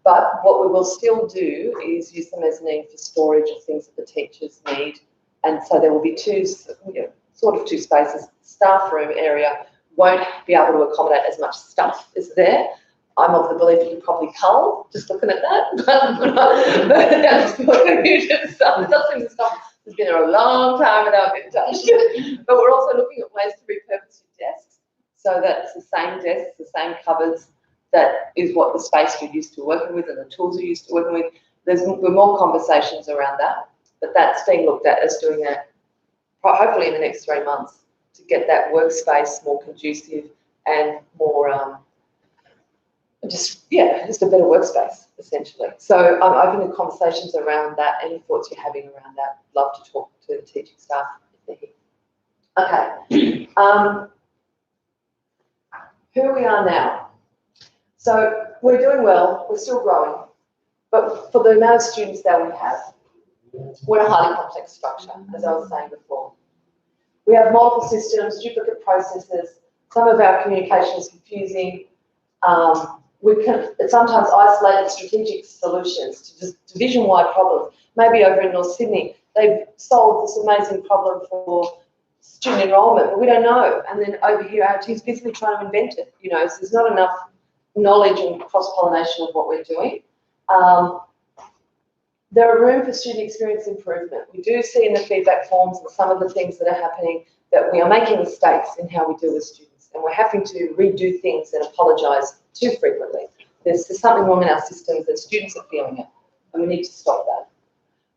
but what we will still do is use the mezzanine for storage of things that the teachers need. And so there will be two spaces. Staff room area won't be able to accommodate as much stuff as there. I'm of the belief you could probably cull, just looking at that. But that's computer stuff. It does seem the stuff has been there a long time without being touched. But we're also looking at ways to repurpose your desks so that it's the same desks, the same cupboards. That is what the space you're used to working with and the tools you're used to working with. There's more conversations around that, but that's being looked at as doing that hopefully in the next 3 months to get that workspace more conducive and more just a better workspace essentially. So I'm open to conversations around that. Any thoughts you're having around that? Love to talk to the teaching staff if they're here. Okay. Who we are now. So we're doing well, we're still growing, but for the amount of students that we have, we're a highly complex structure, as I was saying before. We have multiple systems, duplicate processes, some of our communication is confusing. We can sometimes isolate strategic solutions to just division-wide problems. Maybe over in North Sydney, they've solved this amazing problem for student enrolment, but we don't know. And then over here, our team's busily trying to invent it, so there's not enough knowledge and cross-pollination of what we're doing. There are room for student experience improvement. We do see in the feedback forms and some of the things that are happening that we are making mistakes in how we deal with students, and we're having to redo things and apologise too frequently. There's something wrong in our systems and students are feeling it, and we need to stop that.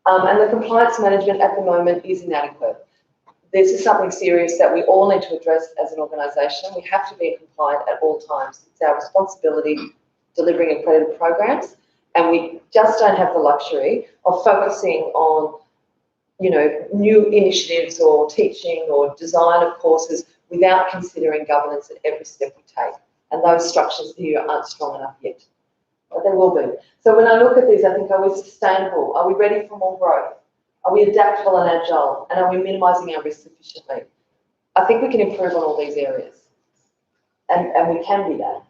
And the compliance management at the moment is inadequate. This is something serious that we all need to address as an organisation. We have to be compliant at all times. It's our responsibility delivering accredited programs, and we just don't have the luxury of focusing on, new initiatives or teaching or design of courses without considering governance at every step we take. And those structures here aren't strong enough yet, but they will be. So when I look at these, I think, are we sustainable? Are we ready for more growth? Are we adaptable and agile? And are we minimising our risks sufficiently? I think we can improve on all these areas. And we can be that.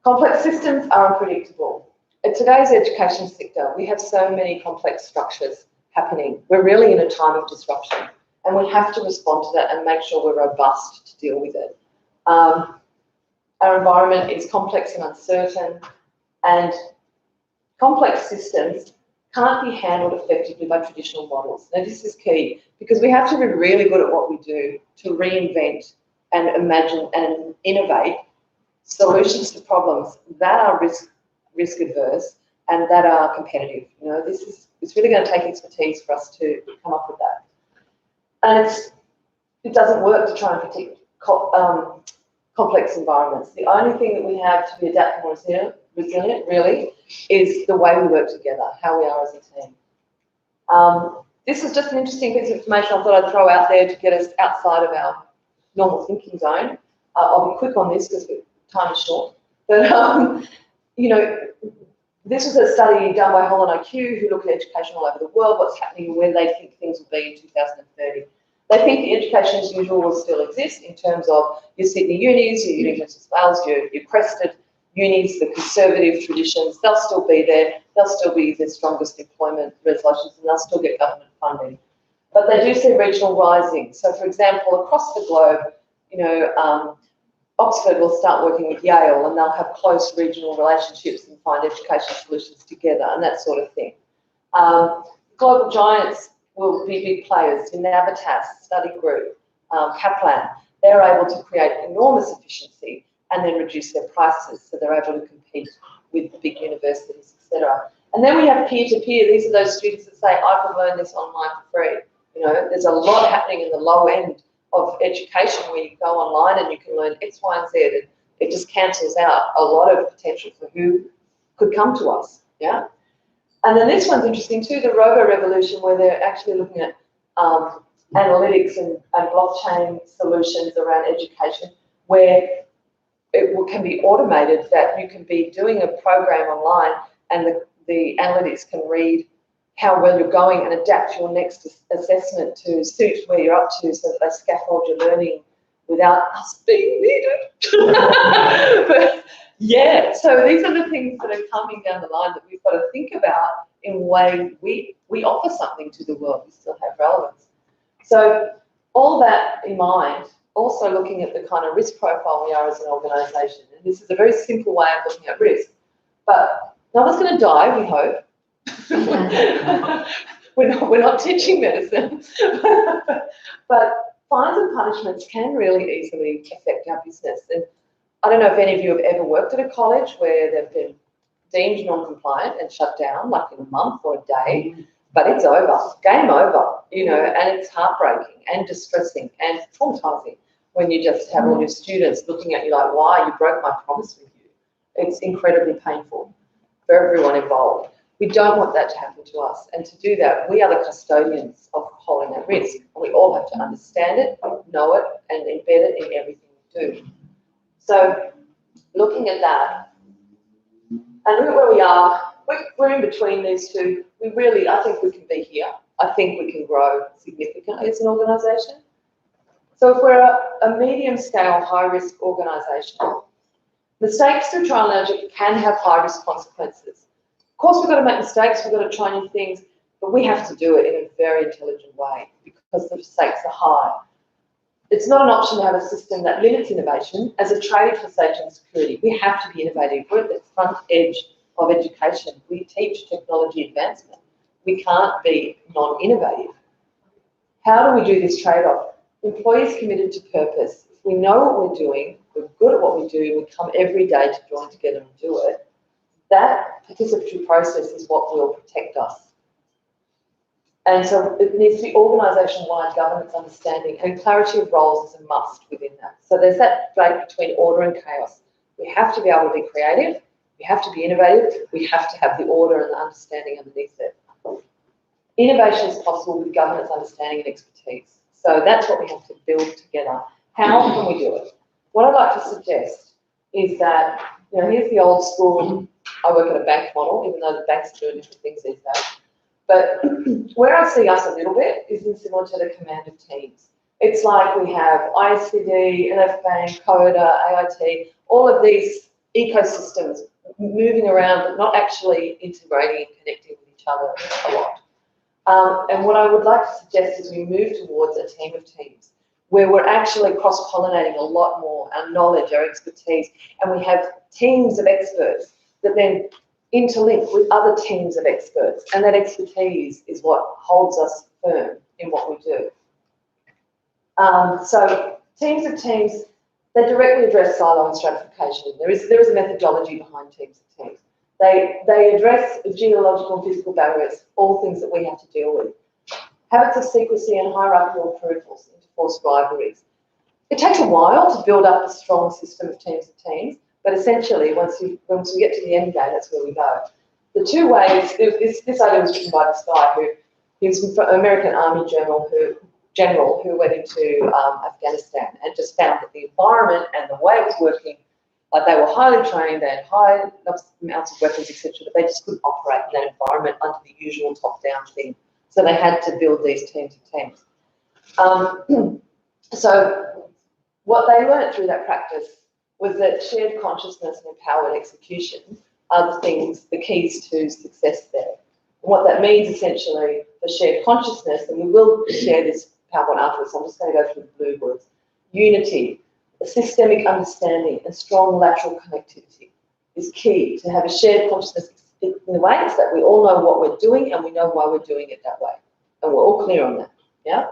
Complex systems are unpredictable. In today's education sector, we have so many complex structures happening. We're really in a time of disruption, and we have to respond to that and make sure we're robust to deal with it. Our environment is complex and uncertain, and complex systems can't be handled effectively by traditional models. Now, this is key because we have to be really good at what we do to reinvent and imagine and innovate solutions to problems that are risk adverse and that are competitive. It's really going to take expertise for us to come up with that. And it doesn't work to try and predict complex environments. The only thing that we have to be adaptable and resilient really is the way we work together, how we are as a team. This is just an interesting piece of information I thought I'd throw out there to get us outside of our normal thinking zone. I'll be quick on this because time is short. But, this was a study done by Holland IQ, who look at education all over the world, what's happening, where they think things will be in 2030. They think the education as usual will still exist in terms of your Sydney unis, your University of Wales, your crested unis, the conservative traditions, they'll still be there. They'll still be the strongest employment resolutions, and they'll still get government funding. But they do see regional rising. So, for example, across the globe, Oxford will start working with Yale, and they'll have close regional relationships and find education solutions together and that sort of thing. Global giants will be big players. Navitas, Study Group, Kaplan, they're able to create enormous efficiency and then reduce their prices, so they're able to compete with the big universities, etc. And then we have peer-to-peer. These are those students that say, I could learn this online for free. There's a lot happening in the low end of education where you go online and you can learn X, Y, and Z. And it just cancels out a lot of potential for who could come to us. Yeah. And then this one's interesting too, the robo-revolution, where they're actually looking at analytics and blockchain solutions around education, where it can be automated, that you can be doing a program online and the analytics can read how well you're going and adapt your next assessment to suit where you're up to, so that they scaffold your learning without us being needed. But yeah, so these are the things that are coming down the line that we've got to think about in a way we offer something to the world, we still have relevance. So all that in mind, also looking at the kind of risk profile we are as an organisation, and this is a very simple way of looking at risk, but no one's going to die, we hope. we're not teaching medicine, but fines and punishments can really easily affect our business. And I don't know if any of you have ever worked at a college where they've been deemed non-compliant and shut down, like in a month or a day, but it's over, game over, and it's heartbreaking and distressing and traumatizing when you just have all your students looking at you like, why, you broke my promise with you. It's incredibly painful for everyone involved. We don't want that to happen to us, and to do that, we are the custodians of holding that risk, and we all have to understand it, know it, and embed it in everything we do. So, looking at that, and look at where we are, we're in between these two. I think we can be here. I think we can grow significantly as an organisation. So if we're a medium-scale, high-risk organisation, mistakes through trial and error can have high-risk consequences. Of course, we've got to make mistakes, we've got to try new things, but we have to do it in a very intelligent way because the stakes are high. It's not an option to have a system that limits innovation. As a trade for safety and security, we have to be innovative. We're at the front edge of education. We teach technology advancement. We can't be non-innovative. How do we do this trade-off? Employees committed to purpose. If we know what we're doing, we're good at what we do, we come every day to join together and do it, that participatory process is what will protect us. And so it needs to be organisation-wide governance understanding, and clarity of roles is a must within that. So there's that break between order and chaos. We have to be able to be creative, we have to be innovative, we have to have the order and the understanding underneath it. Innovation is possible with governance understanding and expertise. So that's what we have to build together. How can we do it? What I'd like to suggest is that, here's the old school, I work at a bank model, even though the banks are doing different things these days. But where I see us a little bit is similar to the command of teams. It's like we have ICD, LFBank, CODA, AIT, all of these ecosystems moving around but not actually integrating and connecting with each other a lot. And what I would like to suggest is we move towards a team of teams where we're actually cross-pollinating a lot more our knowledge, our expertise, and we have teams of experts that then interlink with other teams of experts, and that expertise is what holds us firm in what we do. So teams of teams, they directly address silo and stratification. There is a methodology behind teams of teams. They address genealogical and physical barriers, all things that we have to deal with. Habits of secrecy and hierarchical approvals interforce rivalries. It takes a while to build up a strong system of teams, but essentially, once we get to the end game, that's where we go. The two ways, this idea was written by this guy he was an American Army general who went into Afghanistan and just found that the environment and the way it was working, like they were highly trained, they had high amounts of weapons, etc., but they just couldn't operate in that environment under the usual top-down thing. So they had to build these teams of teams. So what they learned through that practice was that shared consciousness and empowered execution are the keys to success there. And what that means essentially for shared consciousness, and we will share this PowerPoint afterwards, so I'm just going to go through the blue words. Unity, a systemic understanding and strong lateral connectivity is key to have a shared consciousness in the ways that we all know what we're doing and we know why we're doing it that way. And we're all clear on that, yeah?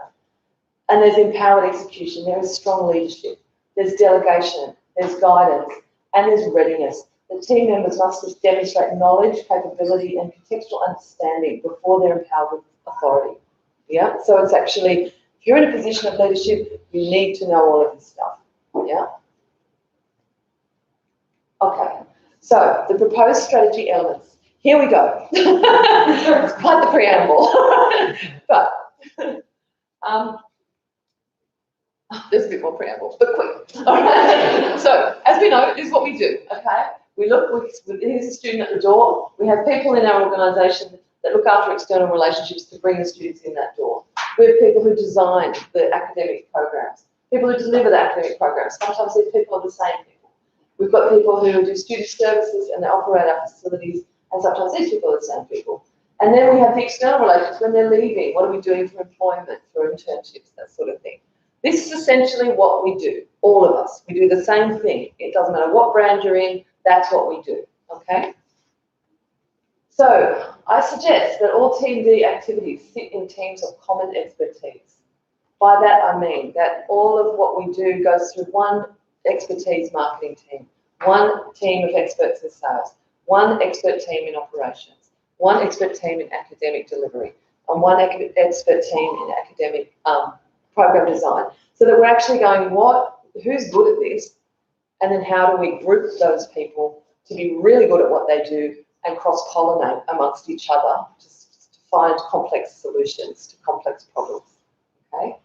And there's empowered execution, there is strong leadership, there's delegation, there's guidance, and there's readiness. The team members must just demonstrate knowledge, capability, and contextual understanding before they're empowered with authority, yeah? So it's actually, if you're in a position of leadership, you need to know all of this stuff, yeah? Okay, so the proposed strategy elements. Here we go. It's quite the preamble. But there's a bit more preamble, but quick. All right. So as we know, this is what we do, okay? We look, here's a student at the door. We have people in our organisation that look after external relationships to bring the students in that door. We have people who design the academic programs, people who deliver the academic programs. Sometimes these people are the same people. We've got people who do student services and they operate our facilities, and sometimes these people are the same people. And then we have the external relations when they're leaving. What are we doing for employment, for internships, that sort of thing. This is essentially what we do, all of us. We do the same thing. It doesn't matter what brand you're in, that's what we do, okay? So I suggest that all Team D activities sit in teams of common expertise. By that I mean that all of what we do goes through one expertise marketing team, one team of experts in sales, one expert team in operations, one expert team in academic delivery, and one expert team in academic program design, so that we're actually going, who's good at this, and then how do we group those people to be really good at what they do and cross-pollinate amongst each other to find complex solutions to complex problems, okay?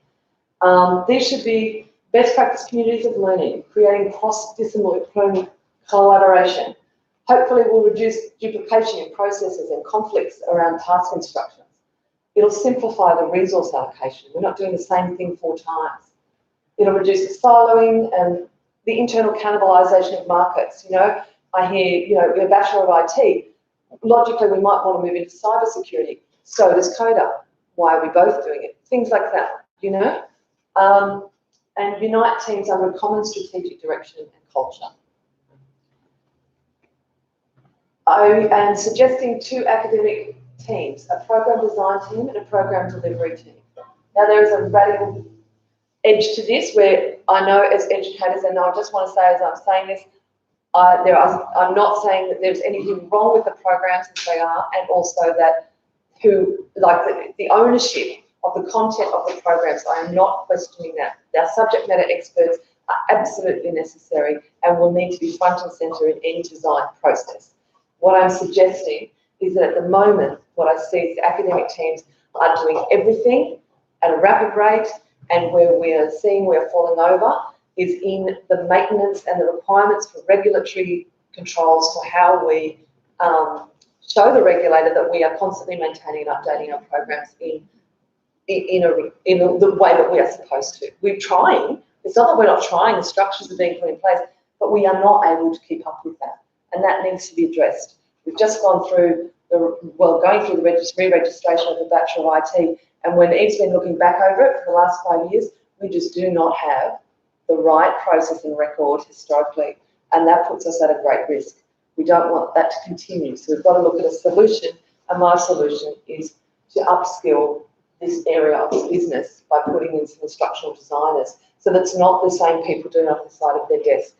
These should be best practice communities of learning, creating cross-disciplinary collaboration. Hopefully we'll reduce duplication in processes and conflicts around task instructions. It'll simplify the resource allocation. We're not doing the same thing 4 times. It'll reduce the siloing and the internal cannibalisation of markets. You know, I hear, you know, we're a Bachelor of IT. Logically, we might want to move into cybersecurity. So does CODA. Why are we both doing it? Things like that, you know? And unite teams under a common strategic direction and culture. I am suggesting 2 academic teams, a program design team and a program delivery team. Now there is a radical edge to this where I know as educators, and I just want to say as I'm saying this, I'm not saying that there's anything wrong with the programs as they are, and also that the ownership of the content of the programs, I am not questioning that. Our subject matter experts are absolutely necessary and will need to be front and centre in any design process. What I'm suggesting is that at the moment, what I see is the academic teams are doing everything at a rapid rate, and where we are seeing we're falling over is in the maintenance and the requirements for regulatory controls for how we show the regulator that we are constantly maintaining and updating our programs in the way that we are supposed to. We're trying. It's not that we're not trying, the structures are being put in place, but we are not able to keep up with that, and that needs to be addressed. We've just gone through going through the re-registration of the Bachelor of IT, and when Eve's been looking back over it for the last 5 years, we just do not have the right process and record historically, and that puts us at a great risk. We don't want that to continue, so we've got to look at a solution, and my solution is to upskill this area of the business by putting in some instructional designers, so that's not the same people doing it off the side of their desk.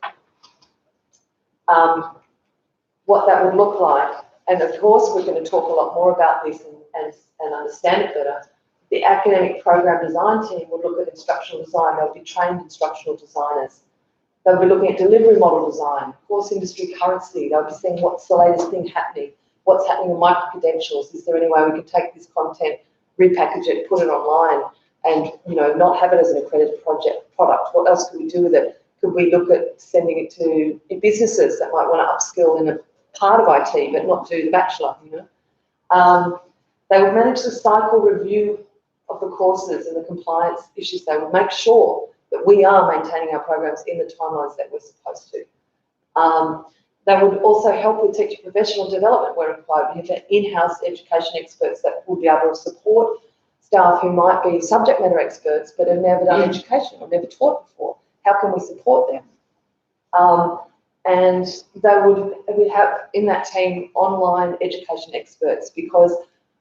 What that would look like, and of course we're going to talk a lot more about this and understand it better. The academic program design team would look at instructional design. They'll be trained instructional designers. They'll be looking at delivery model design, course industry currency. They'll be seeing what's the latest thing happening, what's happening in micro-credentials. Is there any way we can take this content, repackage it, put it online, and not have it as an accredited product? What else could we do with it? Could we look at sending it to businesses that might want to upskill in a part of IT but not do the bachelor? They will manage the cycle review of the courses and the compliance issues. They will make sure that we are maintaining our programs in the timelines that we're supposed to. They would also help with teacher professional development where required. We have in-house education experts that will be able to support staff who might be subject matter experts but have never done education or never taught before. How can we support them? And they would have in that team online education experts because,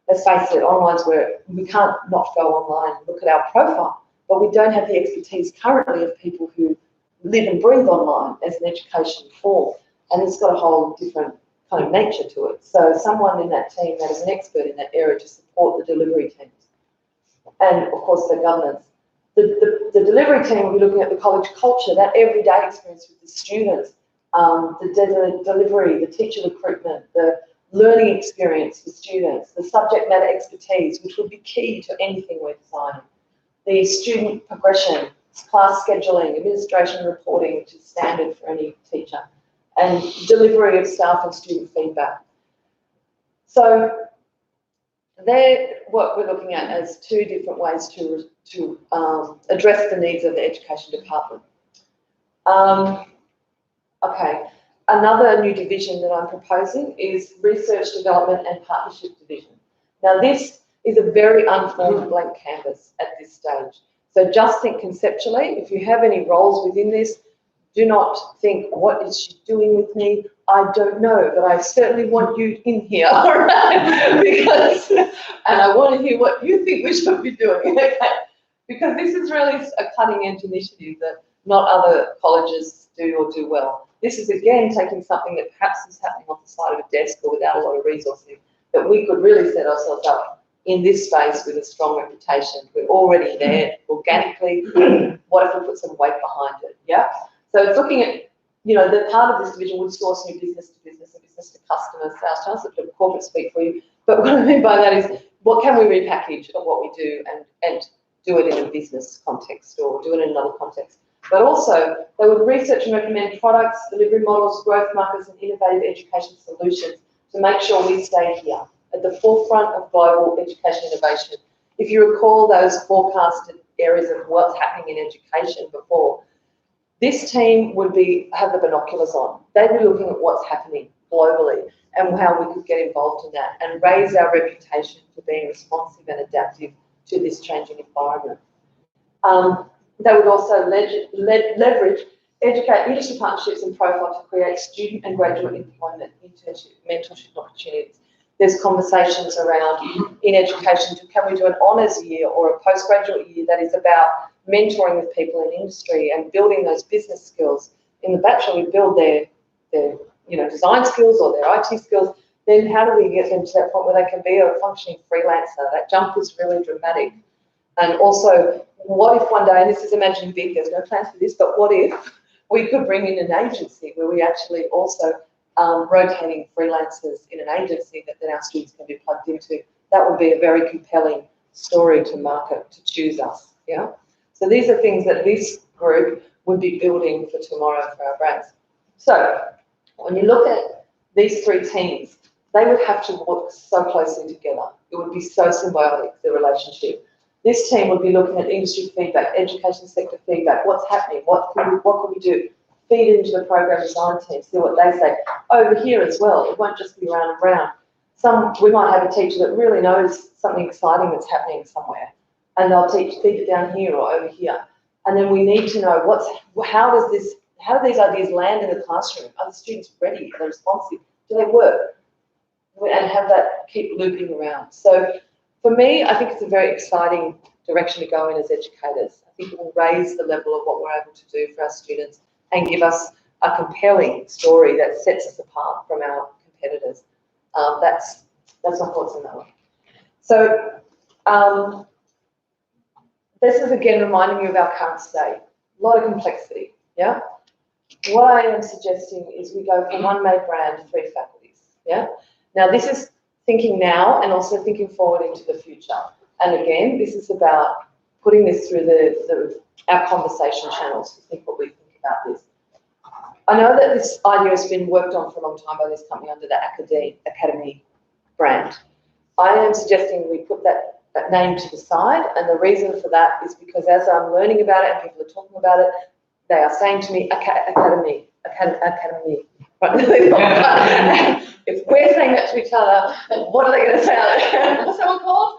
let's face it, online's where we can't not go online and look at our profile, but we don't have the expertise currently of people who live and breathe online as an education form. And it's got a whole different kind of nature to it. So someone in that team that is an expert in that area to support the delivery teams. And of course the governance. The delivery team will be looking at the college culture, that everyday experience with the students, the delivery, the teacher recruitment, the learning experience for students, the subject matter expertise, which would be key to anything we're designing, the student progression, class scheduling, administration reporting, which is standard for any teacher, and delivery of staff and student feedback. So they're what we're looking at as two different ways to address the needs of the education department. Okay, another new division that I'm proposing is Research Development and Partnership Division. Now this is a very unformed blank canvas at this stage. So just think conceptually. If you have any roles within this, do not think, what is she doing with me? I don't know, but I certainly want you in here, all right? Because, and I want to hear what you think we should be doing, okay? Because this is really a cutting-edge initiative that not other colleges do or do well. This is, again, taking something that perhaps is happening off the side of a desk or without a lot of resourcing, that we could really set ourselves up in this space with a strong reputation. We're already there organically. What if we put some weight behind it, yeah? So it's looking at, you know, the part of this division would source new business to business and business to customer sales channels, so a bit of corporate speak for you. But what I mean by that is, what can we repackage of what we do and do it in a business context or do it in another context? But also, they would research and recommend products, delivery models, growth markers, and innovative education solutions to make sure we stay here at the forefront of global education innovation. If you recall those forecasted areas of what's happening in education before, this team would have the binoculars on. They'd be looking at what's happening globally and how we could get involved in that and raise our reputation for being responsive and adaptive to this changing environment. They would also leverage educate industry partnerships and profile to create student and graduate employment, internship, mentorship opportunities. There's conversations around in education, can we do an honours year or a postgraduate year that is about mentoring with people in industry and building those business skills. In the bachelor, we build their design skills or their IT skills. Then how do we get them to that point where they can be a functioning freelancer? That jump is really dramatic. And also, what if one day, and this is imagining big, there's no plans for this, but what if we could bring in an agency where we actually also rotating freelancers in an agency that then our students can be plugged into? That would be a very compelling story to market, to choose us, yeah? So these are things that this group would be building for tomorrow for our brands. So when you look at these three teams, they would have to work so closely together. It would be so symbiotic, the relationship. This team would be looking at industry feedback, education sector feedback, what's happening, what could we do? Feed into the program design team, see what they say. Over here as well, it won't just be round and round. We might have a teacher that really knows something exciting that's happening somewhere, and they'll feed it down here or over here. And then we need to know how do these ideas land in the classroom? Are the students ready? Are they responsive? Do they work? And have that keep looping around. So for me, I think it's a very exciting direction to go in as educators. I think it will raise the level of what we're able to do for our students and give us a compelling story that sets us apart from our competitors. That's my thoughts on that one. So this is again reminding you of our current state. A lot of complexity, yeah? What I am suggesting is we go from one made brand to 3 faculties, yeah? Now this is thinking now and also thinking forward into the future. And again, this is about putting this through our conversation channels to think what we think about this. I know that this idea has been worked on for a long time by this company under the Academy brand. I am suggesting we put that that name to the side. And the reason for that is because as I'm learning about it and people are talking about it, they are saying to me, academy. Right? If we're saying that to each other, what are they going to say? What's someone called?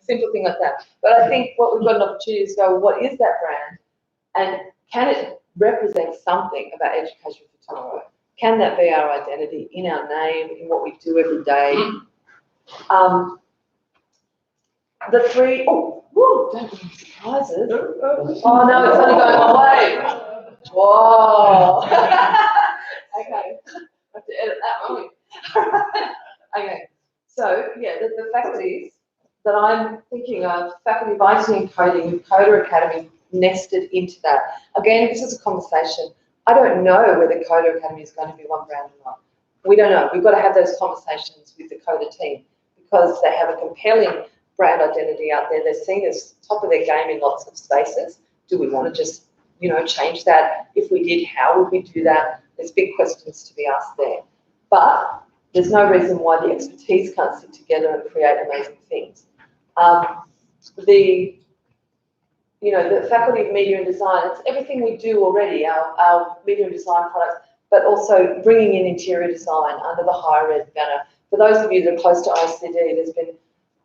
Simple thing like that. But I think what we've got an opportunity is to go, what is that brand? And can it represent something about education for tomorrow? Can that be our identity in our name, in what we do every day? The three, don't give me surprises. Oh no, it's only going one way. Whoa. Okay, I have to edit that one. Okay, so yeah, the fact is that I'm thinking of Faculty of IT and Coding with Coder Academy nested into that. Again, this is a conversation. I don't know whether Coder Academy is going to be one brand or not. We don't know. We've got to have those conversations with the Coder team because they have a compelling brand identity out there. They're seen as top of their game in lots of spaces. Do we want to just, change that? If we did, how would we do that? There's big questions to be asked there. But there's no reason why the expertise can't sit together and create amazing things. The Faculty of Media and Design, it's everything we do already, our media and design products, but also bringing in interior design under the Higher Ed banner. For those of you that are close to ICD, there's been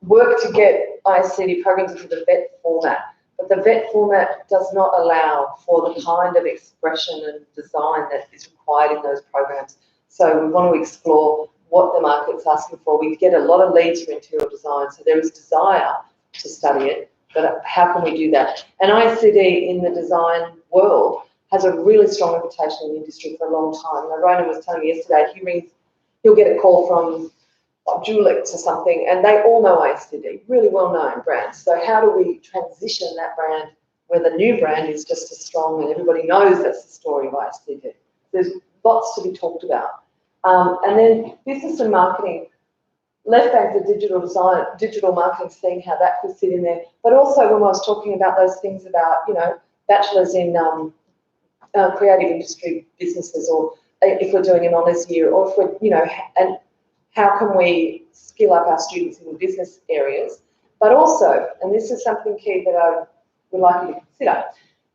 work to get ICD programs into the VET format, but the VET format does not allow for the kind of expression and design that is required in those programs. So we want to explore what the market's asking for. We get a lot of leads for interior design, so there is desire to study it, but how can we do that? And ICD in the design world has a really strong reputation in the industry for a long time. Now, Ronan was telling me yesterday, he'll get a call from Dulux or something, and they all know ICD, really well-known brands. So how do we transition that brand where the new brand is just as strong and everybody knows that's the story of ICD? There's lots to be talked about. And then business and marketing, left bank the digital design, digital marketing, seeing how that could fit in there. But also when I was talking about those things about, bachelors in creative industry businesses, or if we're doing an honours year, or if we're, and how can we skill up our students in the business areas? But also, and this is something key that I would like you to consider,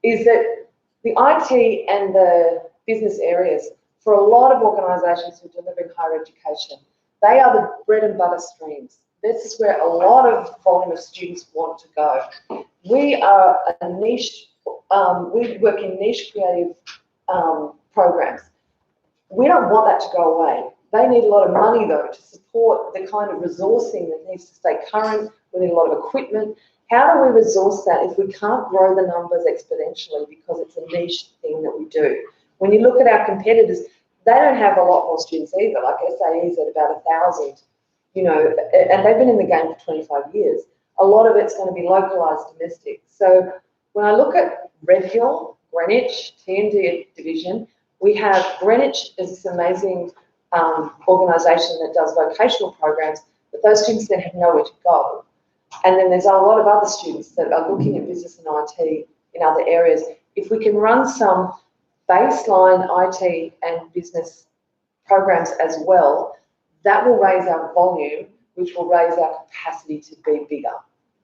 is that the IT and the business areas, for a lot of organisations who are delivering higher education, they are the bread and butter streams. This is where a lot of volume of students want to go. We are a niche, we work in niche creative programs. We don't want that to go away. They need a lot of money though to support the kind of resourcing that needs to stay current. We need a lot of equipment. How do we resource that if we can't grow the numbers exponentially because it's a niche thing that we do? When you look at our competitors, they don't have a lot more students either, like SAE's at about 1,000, and they've been in the game for 25 years. A lot of it's going to be localised domestic. So when I look at Redhill, Greenwich, TND division, we have Greenwich as this amazing organisation that does vocational programs, but those students then have nowhere to go. And then there's a lot of other students that are looking at business and IT in other areas. If we can run some baseline IT and business programs as well, that will raise our volume, which will raise our capacity to be bigger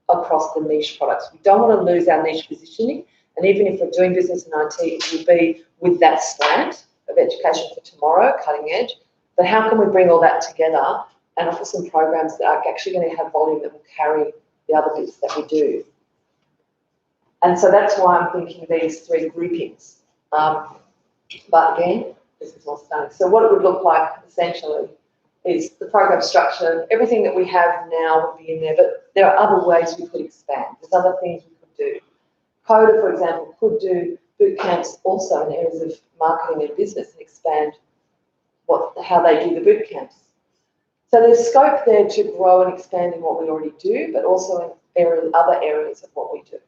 across the niche products. We don't want to lose our niche positioning, and even if we're doing business and IT, it will be with that slant of education for tomorrow, cutting edge. But how can we bring all that together and offer some programs that are actually going to have volume that will carry the other bits that we do? And so that's why I'm thinking these three groupings. But again, this is all stunning. So what it would look like essentially is the program structure. Everything that we have now would be in there, but there are other ways we could expand. There's other things we could do. Coder, for example, could do boot camps also in areas of marketing and business and expand how they do the boot camps. So there's scope there to grow and expand in what we already do, but also in other areas of what we do.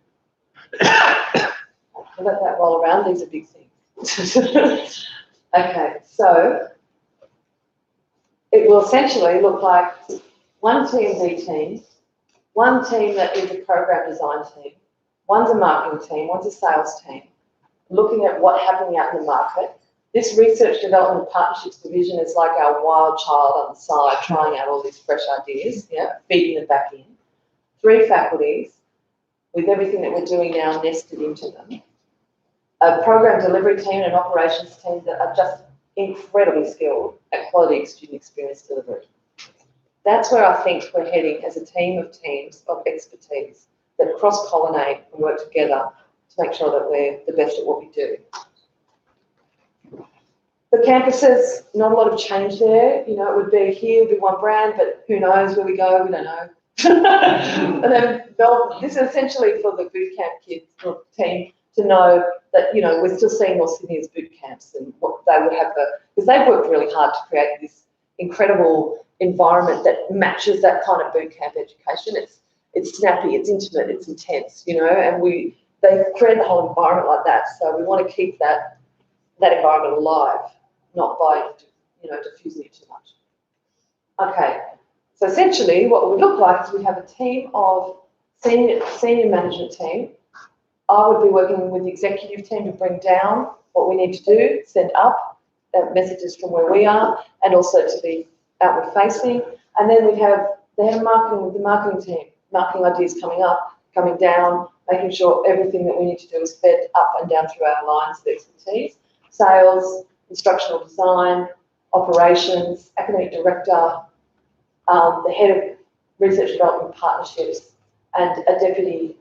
I'll let that roll around. These are big things. Okay, so it will essentially look like one T&D team, one team that is a program design team, one's a marketing team, one's a sales team, looking at what's happening out in the market. This research development partnerships division is like our wild child on the side, trying out all these fresh ideas, feeding them back in. 3 faculties with everything that we're doing now nested into them, a program delivery team and an operations team that are just incredibly skilled at quality student experience delivery. That's where I think we're heading as a team of teams of expertise that cross-pollinate and work together to make sure that we're the best at what we do. The campuses, not a lot of change there. You know, it would be here, would be one brand, but who knows where we go, we don't know. And then this is essentially for the boot camp kids or team to know that, you know, we're still seeing North Sydney as boot camps and what they would have, because they've worked really hard to create this incredible environment that matches that kind of boot camp education. It's snappy, it's intimate, it's intense, you know, and they create the whole environment like that. So we want to keep that environment alive, not by, you know, diffusing it too much. Okay, so essentially what it would look like is we have a team of senior management team. I would be working with the executive team to bring down what we need to do, send up messages from where we are, and also to be outward facing. And then we have the head of marketing with the marketing team, marketing ideas coming up, coming down, making sure everything that we need to do is fed up and down through our lines of expertise. Sales, instructional design, operations, academic director, the head of research development partnerships, and a deputy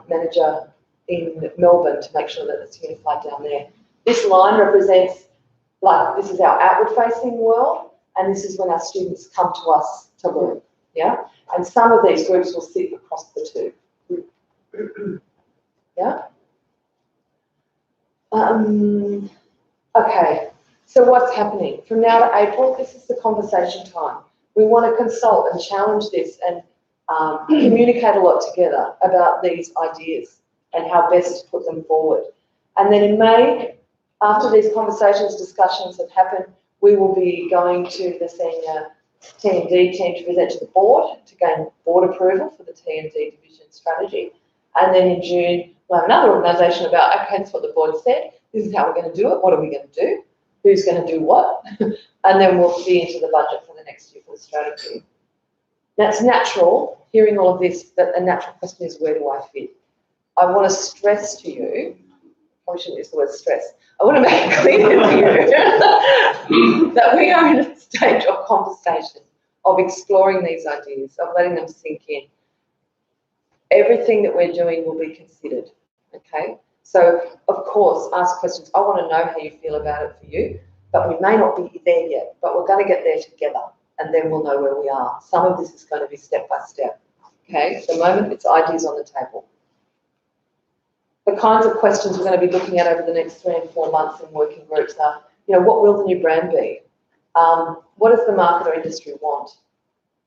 manager in Melbourne to make sure that it's unified down there. This line represents, like, this is our outward facing world, and this is when our students come to us to learn, yeah? And some of these groups will sit across the two, yeah? Okay, so what's happening? From now to April, this is the conversation time. We want to consult and challenge this and communicate a lot together about these ideas and how best to put them forward. And then in May, after these conversations, discussions have happened, we will be going to the senior T&D team to present to the board to gain board approval for the T&D division strategy. And then in June, we'll have another organisation about, okay, that's what the board said, this is how we're going to do it, what are we going to do, who's going to do what, and then we'll be into the budget for the next year for the strategy. That's natural, hearing all of this, that a natural question is, where do I fit? I want to stress to you, I shouldn't use the word stress, I want to make it clear to you that we are in a stage of conversation, of exploring these ideas, of letting them sink in. Everything that we're doing will be considered, okay? So, of course, ask questions. I want to know how you feel about it for you, but we may not be there yet, but we're going to get there together, and then we'll know where we are. Some of this is going to be step by step, okay? At the moment, it's ideas on the table. The kinds of questions we're going to be looking at over the next 3 and 4 months in working groups are, you know, what will the new brand be? What does the market or industry want?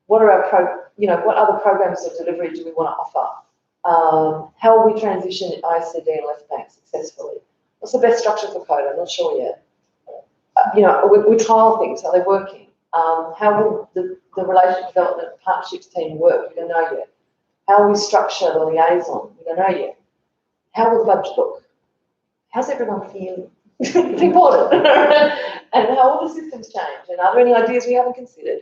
What are what other programs or delivery do we want to offer? How will we transition ICD and Left Bank successfully? What's the best structure for code? I'm not sure yet. We trial things. Are they working? How will the relationship development partnerships team work? We don't know yet. How will we structure the liaison? We don't know yet. How will the budget look? How's everyone feeling? It's important. And how will the systems change? And are there any ideas we haven't considered?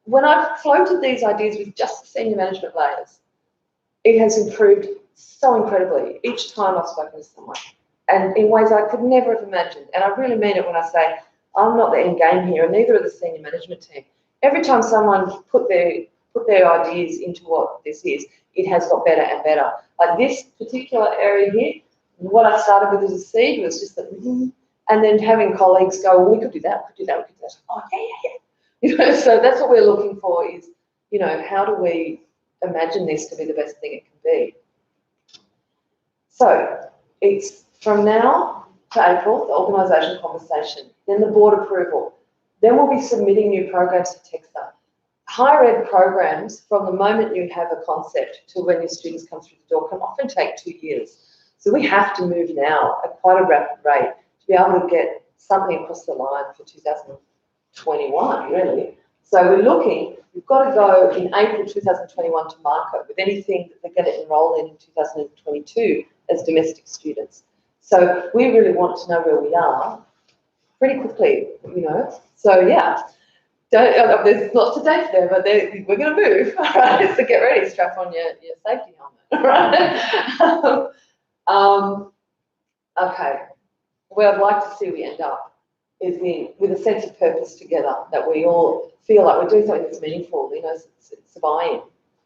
When I've floated these ideas with just the senior management layers, it has improved so incredibly each time I've spoken to someone, and in ways I could never have imagined. And I really mean it when I say I'm not the end game here, and neither are the senior management team. Every time someone put their ideas into what this is, it has got better and better. Like this particular area here, what I started with as a seed was just that, and then having colleagues go, well, we could do that, we could do that, we could do that. Oh, yeah. You know, so that's what we're looking for is, you know, how do we imagine this to be the best thing it can be? So it's from now to April, the organisation conversation, then the board approval. Then we'll be submitting new programs to TEXA. Higher ed programs, from the moment you have a concept to when your students come through the door, can often take 2 years. So we have to move now at quite a rapid rate to be able to get something across the line for 2021, really. So we've got to go in April 2021 to market with anything that they're going to enrol in 2022 as domestic students. So we really want to know where we are pretty quickly, you know. So yeah, There's lots of dates there, but we're going to move. All right, so get ready, strap on your safety helmet. All right. Okay. Where I'd like to see we end up is with a sense of purpose together, that we all feel like we're doing something that's meaningful. You know, it's a buy-in.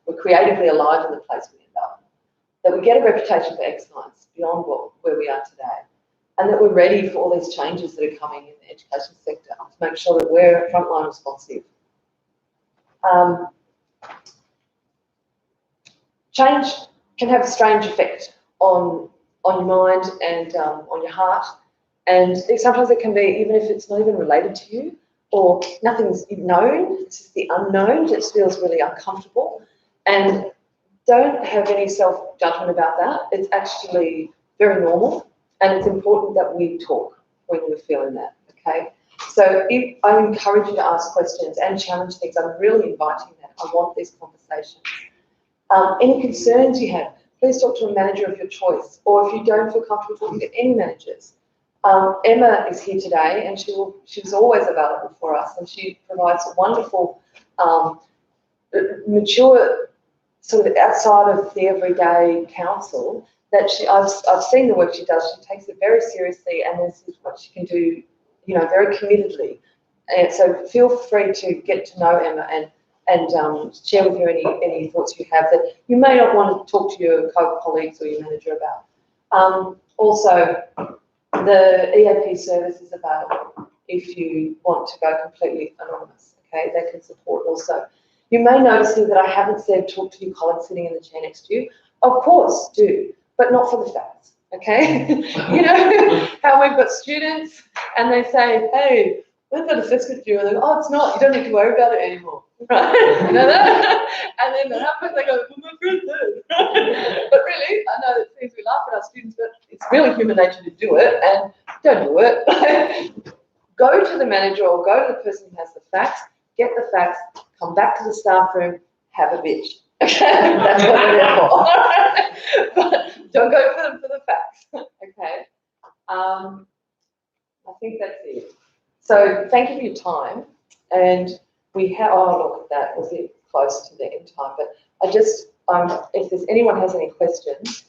We're creatively alive in the place we end up. That we get a reputation for excellence beyond where we are today, and that we're ready for all these changes that are coming in the education sector to make sure that we're frontline responsive. Change can have a strange effect on your mind and on your heart, and sometimes it can be, even if it's not even related to you or nothing's known, it's just the unknown that feels really uncomfortable. And don't have any self-judgment about that. It's actually very normal, and it's important that we talk when we're feeling that, okay? So I encourage you to ask questions and challenge things. I'm really inviting that. I want these conversations. Any concerns you have, please talk to a manager of your choice, or if you don't feel comfortable talking to any managers. Emma is here today, and she's always available for us, and she provides a wonderful, mature, sort of outside of the everyday counsel that I've seen the work she does. She takes it very seriously, and this is what she can do, you know, very committedly. And so feel free to get to know Emma and share with her any thoughts you have that you may not want to talk to your colleagues or your manager about. Also, the EAP service is available if you want to go completely anonymous. Okay, they can support also. You may notice here that I haven't said talk to your colleague sitting in the chair next to you. Of course, do, but not for the facts, okay? You know how we've got students and they say, hey, when's that assessment due? And they go, oh, it's not, you don't need to worry about it anymore, right? You know that? And then that happens, they go, well, my friend said. But really, I know that things we laugh at our students, but it's really human nature to do it, and don't do it. Go to the manager or go to the person who has the facts, get the facts, come back to the staff room, have a bitch. That's what they're there for. But don't go for them for the facts. Okay. I think that's it. So thank you for your time. And we have, oh, look at that, was it close to the end time? But I just, if there's anyone has any questions,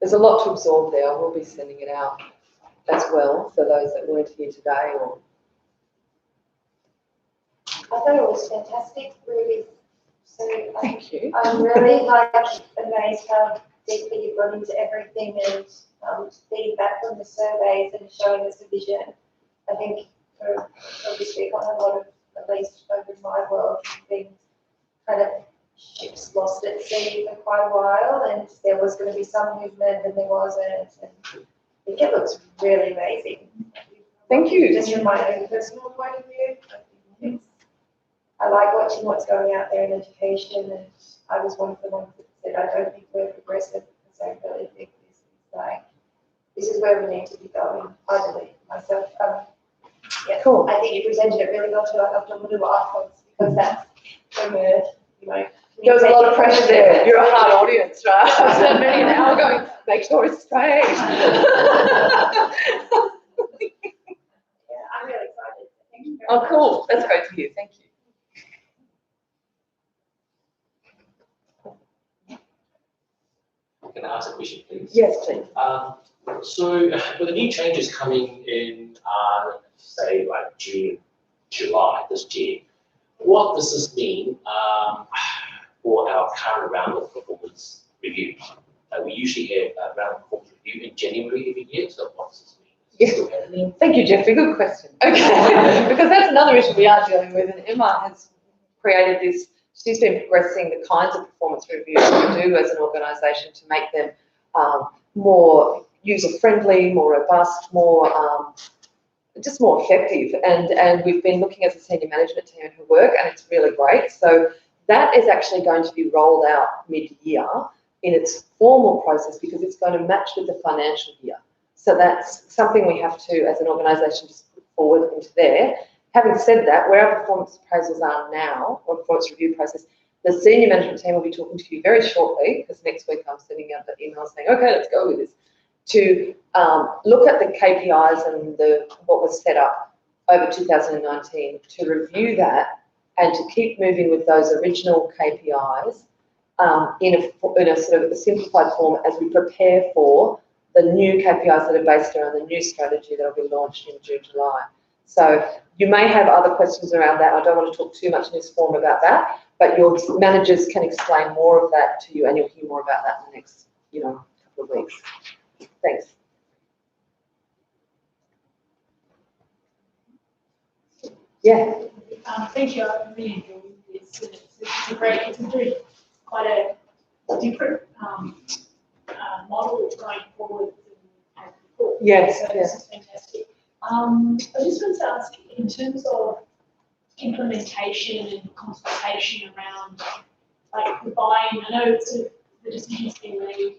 there's a lot to absorb there. I will be sending it out as well for those that weren't here today. Or I thought it was fantastic, really. So thank you. I'm really amazed how deeply you've gone into everything and feedback from the surveys and showing us a vision. I think for obviously on a lot of, at least over my world, been kind of ships lost at sea for quite a while, and there was going to be some movement and there wasn't. And I think it looks really amazing. Thank you. Just from my own personal point of view, I like watching what's going out there in education, and I was one of the ones that said I don't think we're progressive because I really think this is where we need to be going. I believe myself. Yeah, cool. I think you presented it really well too. I love the little icons because that's from a, you know. There was a lot of pressure there. You're a hard audience, right? I spent many an hour going, make sure it's straight. Yeah, I'm really excited. Thank you very Oh, much. cool. That's great to hear. Thank you. Can I ask a question, please? Yes, please. So with the new changes coming in, say like June, July this year, what does this mean for our current round of performance review? We usually have a round of performance review in January every year, so what does this mean? Yes. Thank you, Jeffrey. Good question. Okay, because that's another issue we are dealing with, and Emma has created this. She's been progressing the kinds of performance reviews we do as an organisation to make them more user-friendly, more robust, more just more effective. And we've been looking as a senior management team at her work, and it's really great. So that is actually going to be rolled out mid-year in its formal process because it's going to match with the financial year. So that's something we have to, as an organisation, just put forward into there. Having said that, where our performance appraisals are now, or performance review process, the senior management team will be talking to you very shortly, because next week I'm sending out the email saying, okay, let's go with this. to look at the KPIs and what was set up over 2019, to review that and to keep moving with those original KPIs in a sort of a simplified form as we prepare for the new KPIs that are based around the new strategy that will be launched in June, July. So you may have other questions around that. I don't want to talk too much in this forum about that, but your managers can explain more of that to you, and you'll hear more about that in the next, couple of weeks. Thanks. Yeah. Thank you. I really enjoyed this. It's really quite a different model going forward than before. Yes. So this is fantastic. I just wanted to ask, in terms of implementation and consultation around like the buy-in, I know it's the decision's been made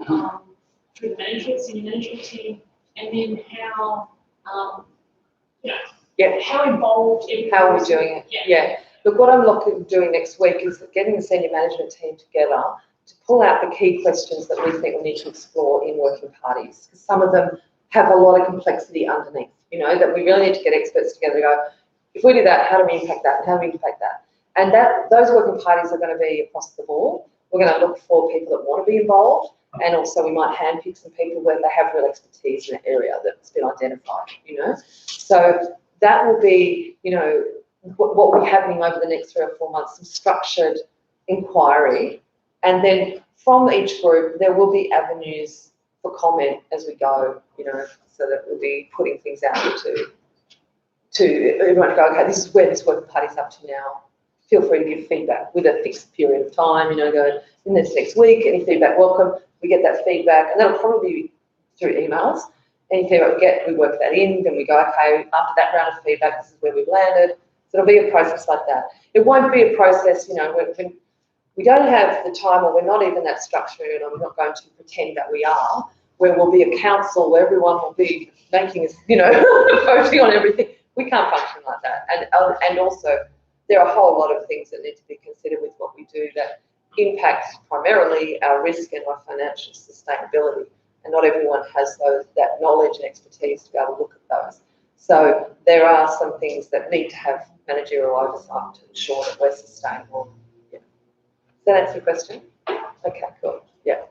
through the senior management team, and then how how involved How are we doing it? Yeah. Look, what I'm doing next week is getting the senior management team together to pull out the key questions that we think we need to explore in working parties. Because some of them have a lot of complexity underneath, that we really need to get experts together to go, if we do that, how do we impact that? And how do we impact that? And those working parties are going to be across the board. We're going to look for people that want to be involved, and also we might handpick some people where they have real expertise in an area that's been identified, So that will be, what will be happening over the next 3 or 4 months, some structured inquiry. And then from each group, there will be avenues for comment as we go, so that we'll be putting things out to everyone to go, okay, this is where this working party's up to now. Feel free to give feedback with a fixed period of time, go in this next week, any feedback, welcome. We get that feedback, and that'll probably be through emails. Any feedback we get, we work that in, then we go, okay, after that round of feedback, this is where we've landed. So it'll be a process like that. It won't be a process, when we don't have the time, or we're not even that structured, and I'm not going to pretend that we are, where we'll be a council where everyone will be making us, voting on everything. We can't function like that. And also, there are a whole lot of things that need to be considered with what we do that impacts primarily our risk and our financial sustainability. And not everyone has that knowledge and expertise to be able to look at those. So there are some things that need to have managerial oversight to ensure that we're sustainable. Yeah. Does that answer your question? Okay, cool. Yeah.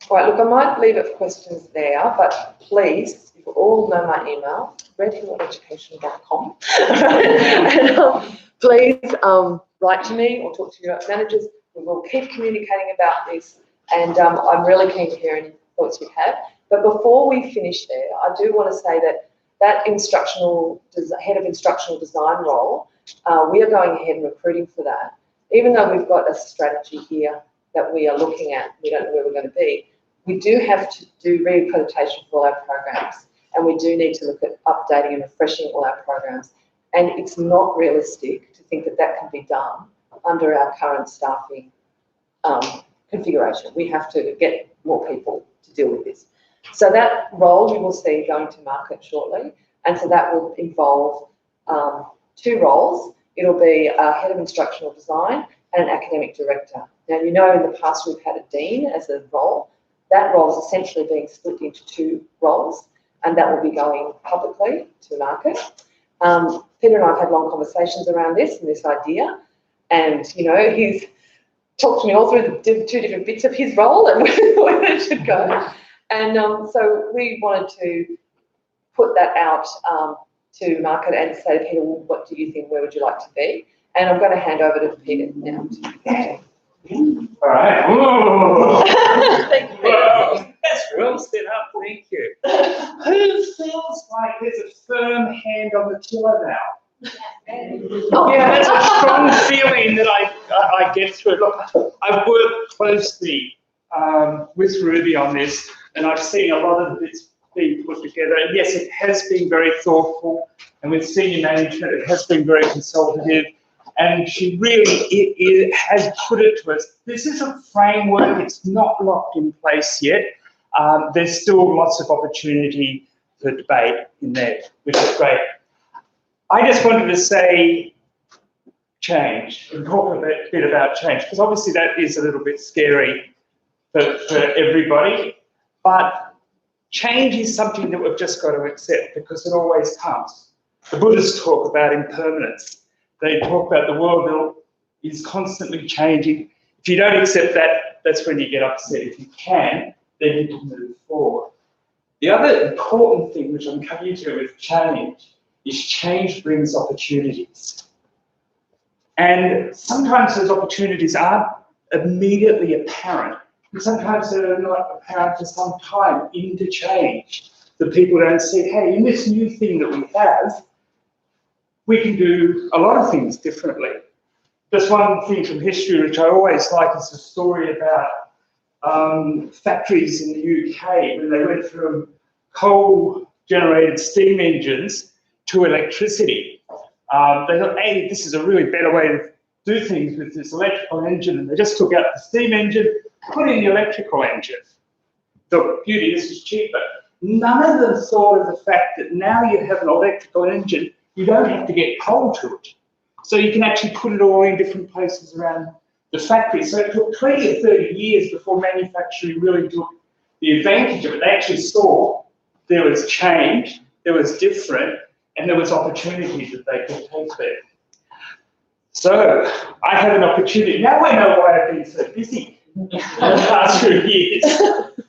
All right, look, I might leave it for questions there, but please, you all know my email, redhilleducation.com. And please write to me or talk to your managers. We will keep communicating about this, and I'm really keen to hear any thoughts you have. But before we finish there, I do want to say that head of instructional design role, we are going ahead and recruiting for that. Even though we've got a strategy here that we are looking at, we don't know where we're going to be, we do have to do reaccreditation for all our programs, and we do need to look at updating and refreshing all our programs. And it's not realistic to think that that can be done under our current staffing configuration. We have to get more people to deal with this. So that role you will see going to market shortly, and so that will involve 2 roles. It'll be a head of instructional design and an academic director. Now, in the past we've had a dean as a role. That role is essentially being split into 2 roles, and that will be going publicly to market. Peter and I have had long conversations around this and this idea, and he's talked to me all through the 2 different bits of his role and where it should go. And so we wanted to put that out to market and say to Peter, well, what do you think? Where would you like to be? And I'm going to hand over to Peter now. All right. Whoa. Thank you. Whoa. That's well set up. Thank you. Who feels like there's a firm hand on the tiller now? Yeah, that's a strong feeling that I get through. Look, I've worked closely with Ruby on this, and I've seen a lot of this being put together. And yes, it has been very thoughtful, and with senior management, it has been very consultative. And she really has put it to us. This is a framework. It's not locked in place yet. There's still lots of opportunity for debate in there, which is great. I just wanted to say change and talk a bit about change, because obviously that is a little bit scary for everybody, but change is something that we've just got to accept because it always comes. The Buddhists talk about impermanence. They talk about the world is constantly changing. If you don't accept that, that's when you get upset. If you can, then you can move forward. The other important thing which I'm coming to with change is change brings opportunities. And sometimes those opportunities aren't immediately apparent. And sometimes they're not apparent for some time into change. The people don't see, hey, in this new thing that we have, we can do a lot of things differently. Just one thing from history which I always like is a story about factories in the UK when they went from coal-generated steam engines to electricity. They thought, hey, this is a really better way to do things with this electrical engine, and they just took out the steam engine, put in the electrical engine. The beauty, this is cheaper. None of them thought of the fact that now you have an electrical engine, you don't have to get coal to it. So you can actually put it all in different places around the factory. So it took 20 or 30 years before manufacturing really took the advantage of it. They actually saw there was change, there was different, and there was opportunities that they could take there. So I have an opportunity. Now I know why I've been so busy in the past few years.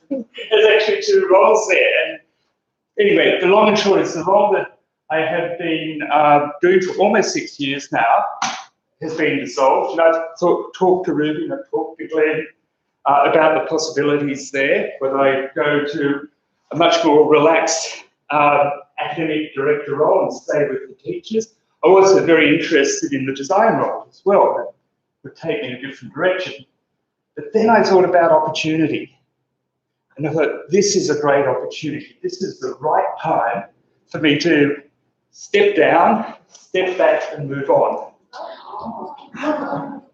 There's actually two roles there. And anyway, the long and short is the role that I have been doing for almost 6 years now has been dissolved. And I've talked to Ruby and I've talked to Glenn about the possibilities there, whether I go to a much more relaxed academic director role and stay with the teachers. I was also very interested in the design role as well. That would take me in a different direction. But then I thought about opportunity. And I thought, this is a great opportunity. This is the right time for me to step down, step back and move on.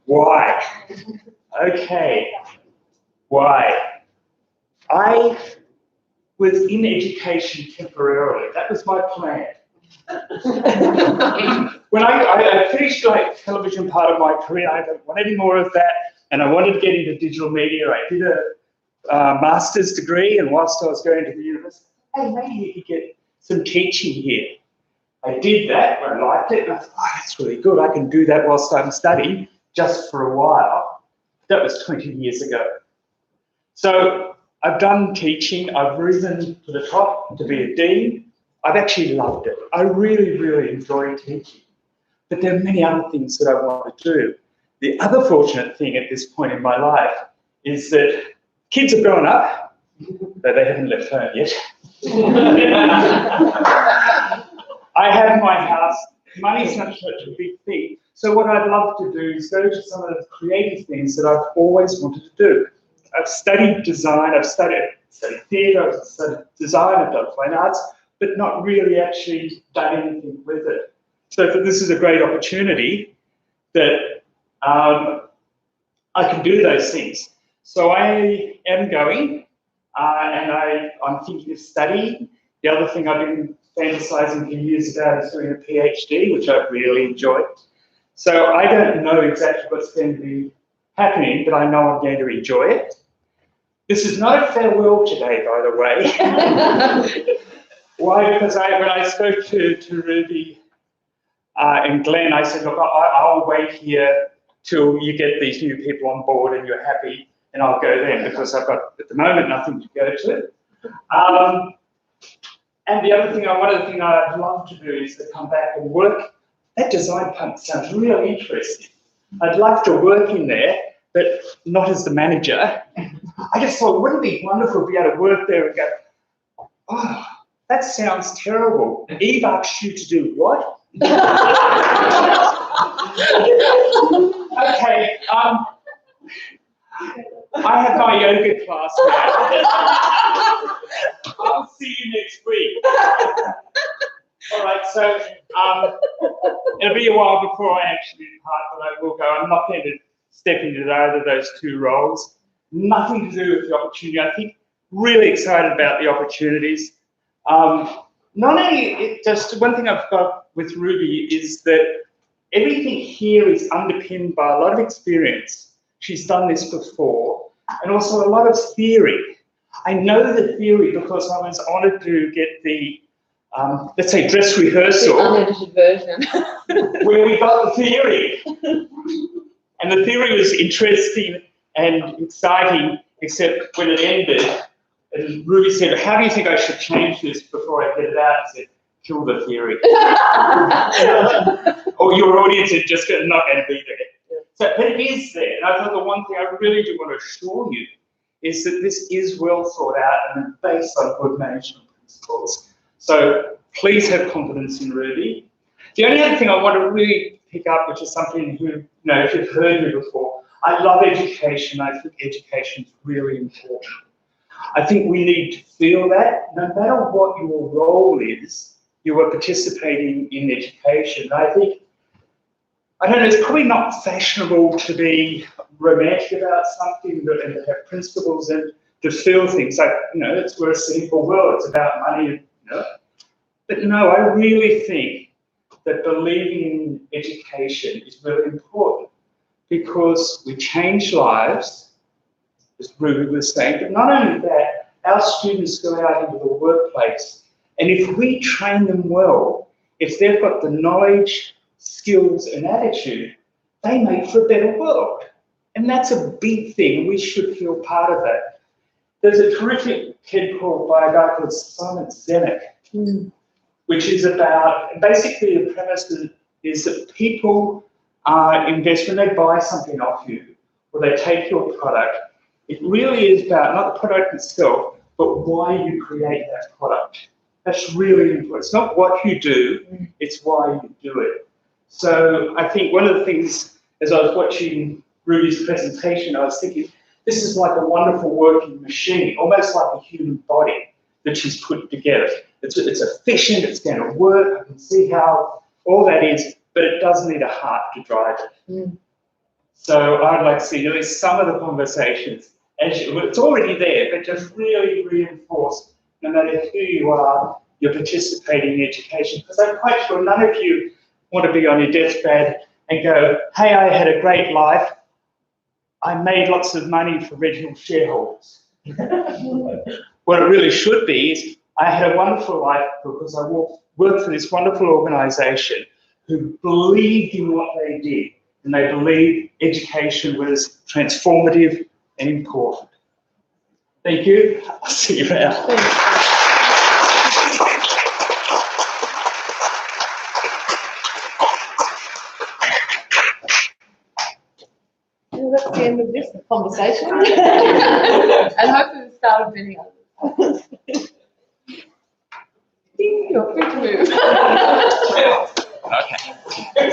Why? Okay. Why? I was in education temporarily. That was my plan. When I finished like television part of my career, I didn't want any more of that, and I wanted to get into digital media. I did a master's degree, and whilst I was going to the university, hey, maybe you could get some teaching here. I did that, I liked it, and I thought, oh, that's really good. I can do that whilst I'm studying just for a while. That was 20 years ago. So I've done teaching. I've risen to the top to be a dean. I've actually loved it. I really, really enjoy teaching. But there are many other things that I want to do. The other fortunate thing at this point in my life is that kids have grown up, but they haven't left home yet. I have my house. Money's not such a big thing. So what I'd love to do is go to some of the creative things that I've always wanted to do. I've studied design, I've studied theatre, I've studied design, I've done fine arts, but not really actually done anything with it. So this is a great opportunity that I can do those things. So I am going, and I'm thinking of studying. The other thing I've been fantasizing for years about is doing a PhD, which I've really enjoyed. So I don't know exactly what's going to be happening, but I know I'm going to enjoy it. This is not a farewell today, by the way. Why? Because when I spoke to Ruby and Glenn, I said, look, I'll wait here till you get these new people on board and you're happy, and I'll go then, because I've got, at the moment, nothing to go to. And the other thing, one of the things I'd love to do is to come back and work. That design pump sounds really interesting. I'd love to work in there, but not as the manager. I just thought, wouldn't it be wonderful to be able to work there and go, oh, that sounds terrible. Eve asked you to do what? Okay, I have my yoga class now. I'll see you next week. All right, so it'll be a while before I actually depart, but I will go. I'm not going to step into either of those two roles. Nothing to do with the opportunity. I think really excited about the opportunities. Not only, just one thing I've got with Ruby is that everything here is underpinned by a lot of experience. She's done this before, and also a lot of theory. I know the theory because I was honoured to get the, let's say, dress The rehearsal, unedited version. where we got the theory. And the theory was interesting and exciting, except when it ended, and Ruby said, "How do you think I should change this before I get it out?" I said, "Kill the theory." Or your audience is just not going to be there. So, but it is there. And I thought the one thing I really do want to assure you is that this is well thought out and based on good management principles. So please have confidence in Ruby. The only other thing I want to really pick up, which is something if you've heard me before, I love education. I think education is really important. I think we need to feel that no matter what your role is, you are participating in education. I think, I don't know, it's probably not fashionable to be romantic about something and to have principles and to feel things like, we're a cynical world, it's about money, But no, I really think that believing in education is really important because we change lives, as Ruby was saying, but not only that, our students go out into the workplace, and if we train them well, if they've got the knowledge, skills and attitude, they make for a better world. And that's a big thing. We should feel part of that. There's a terrific TED talk by a guy called Simon Sinek, which is about, basically the premise is that people invest when they buy something off you or they take your product. It really is about not the product itself, but why you create that product. That's really important. It's not what you do, it's why you do it. So I think one of the things, as I was watching Ruby's presentation, I was thinking, this is like a wonderful working machine, almost like a human body that she's put together. It's efficient, it's going to work, I can see how all that is, but it does need a heart to drive it. So I'd like to see at least some of the conversations, it's already there, but just really reinforce, no matter who you are, you're participating in education. Because I'm quite sure none of you want to be on your deathbed and go, hey, I had a great life. I made lots of money for regional shareholders. What it really should be is, I had a wonderful life because I worked for this wonderful organisation who believed in what they did, and they believed education was transformative and important. Thank you. I'll see you around. Well, that's the end of this conversation. And hopefully the start of many others. You're free to move. Okay.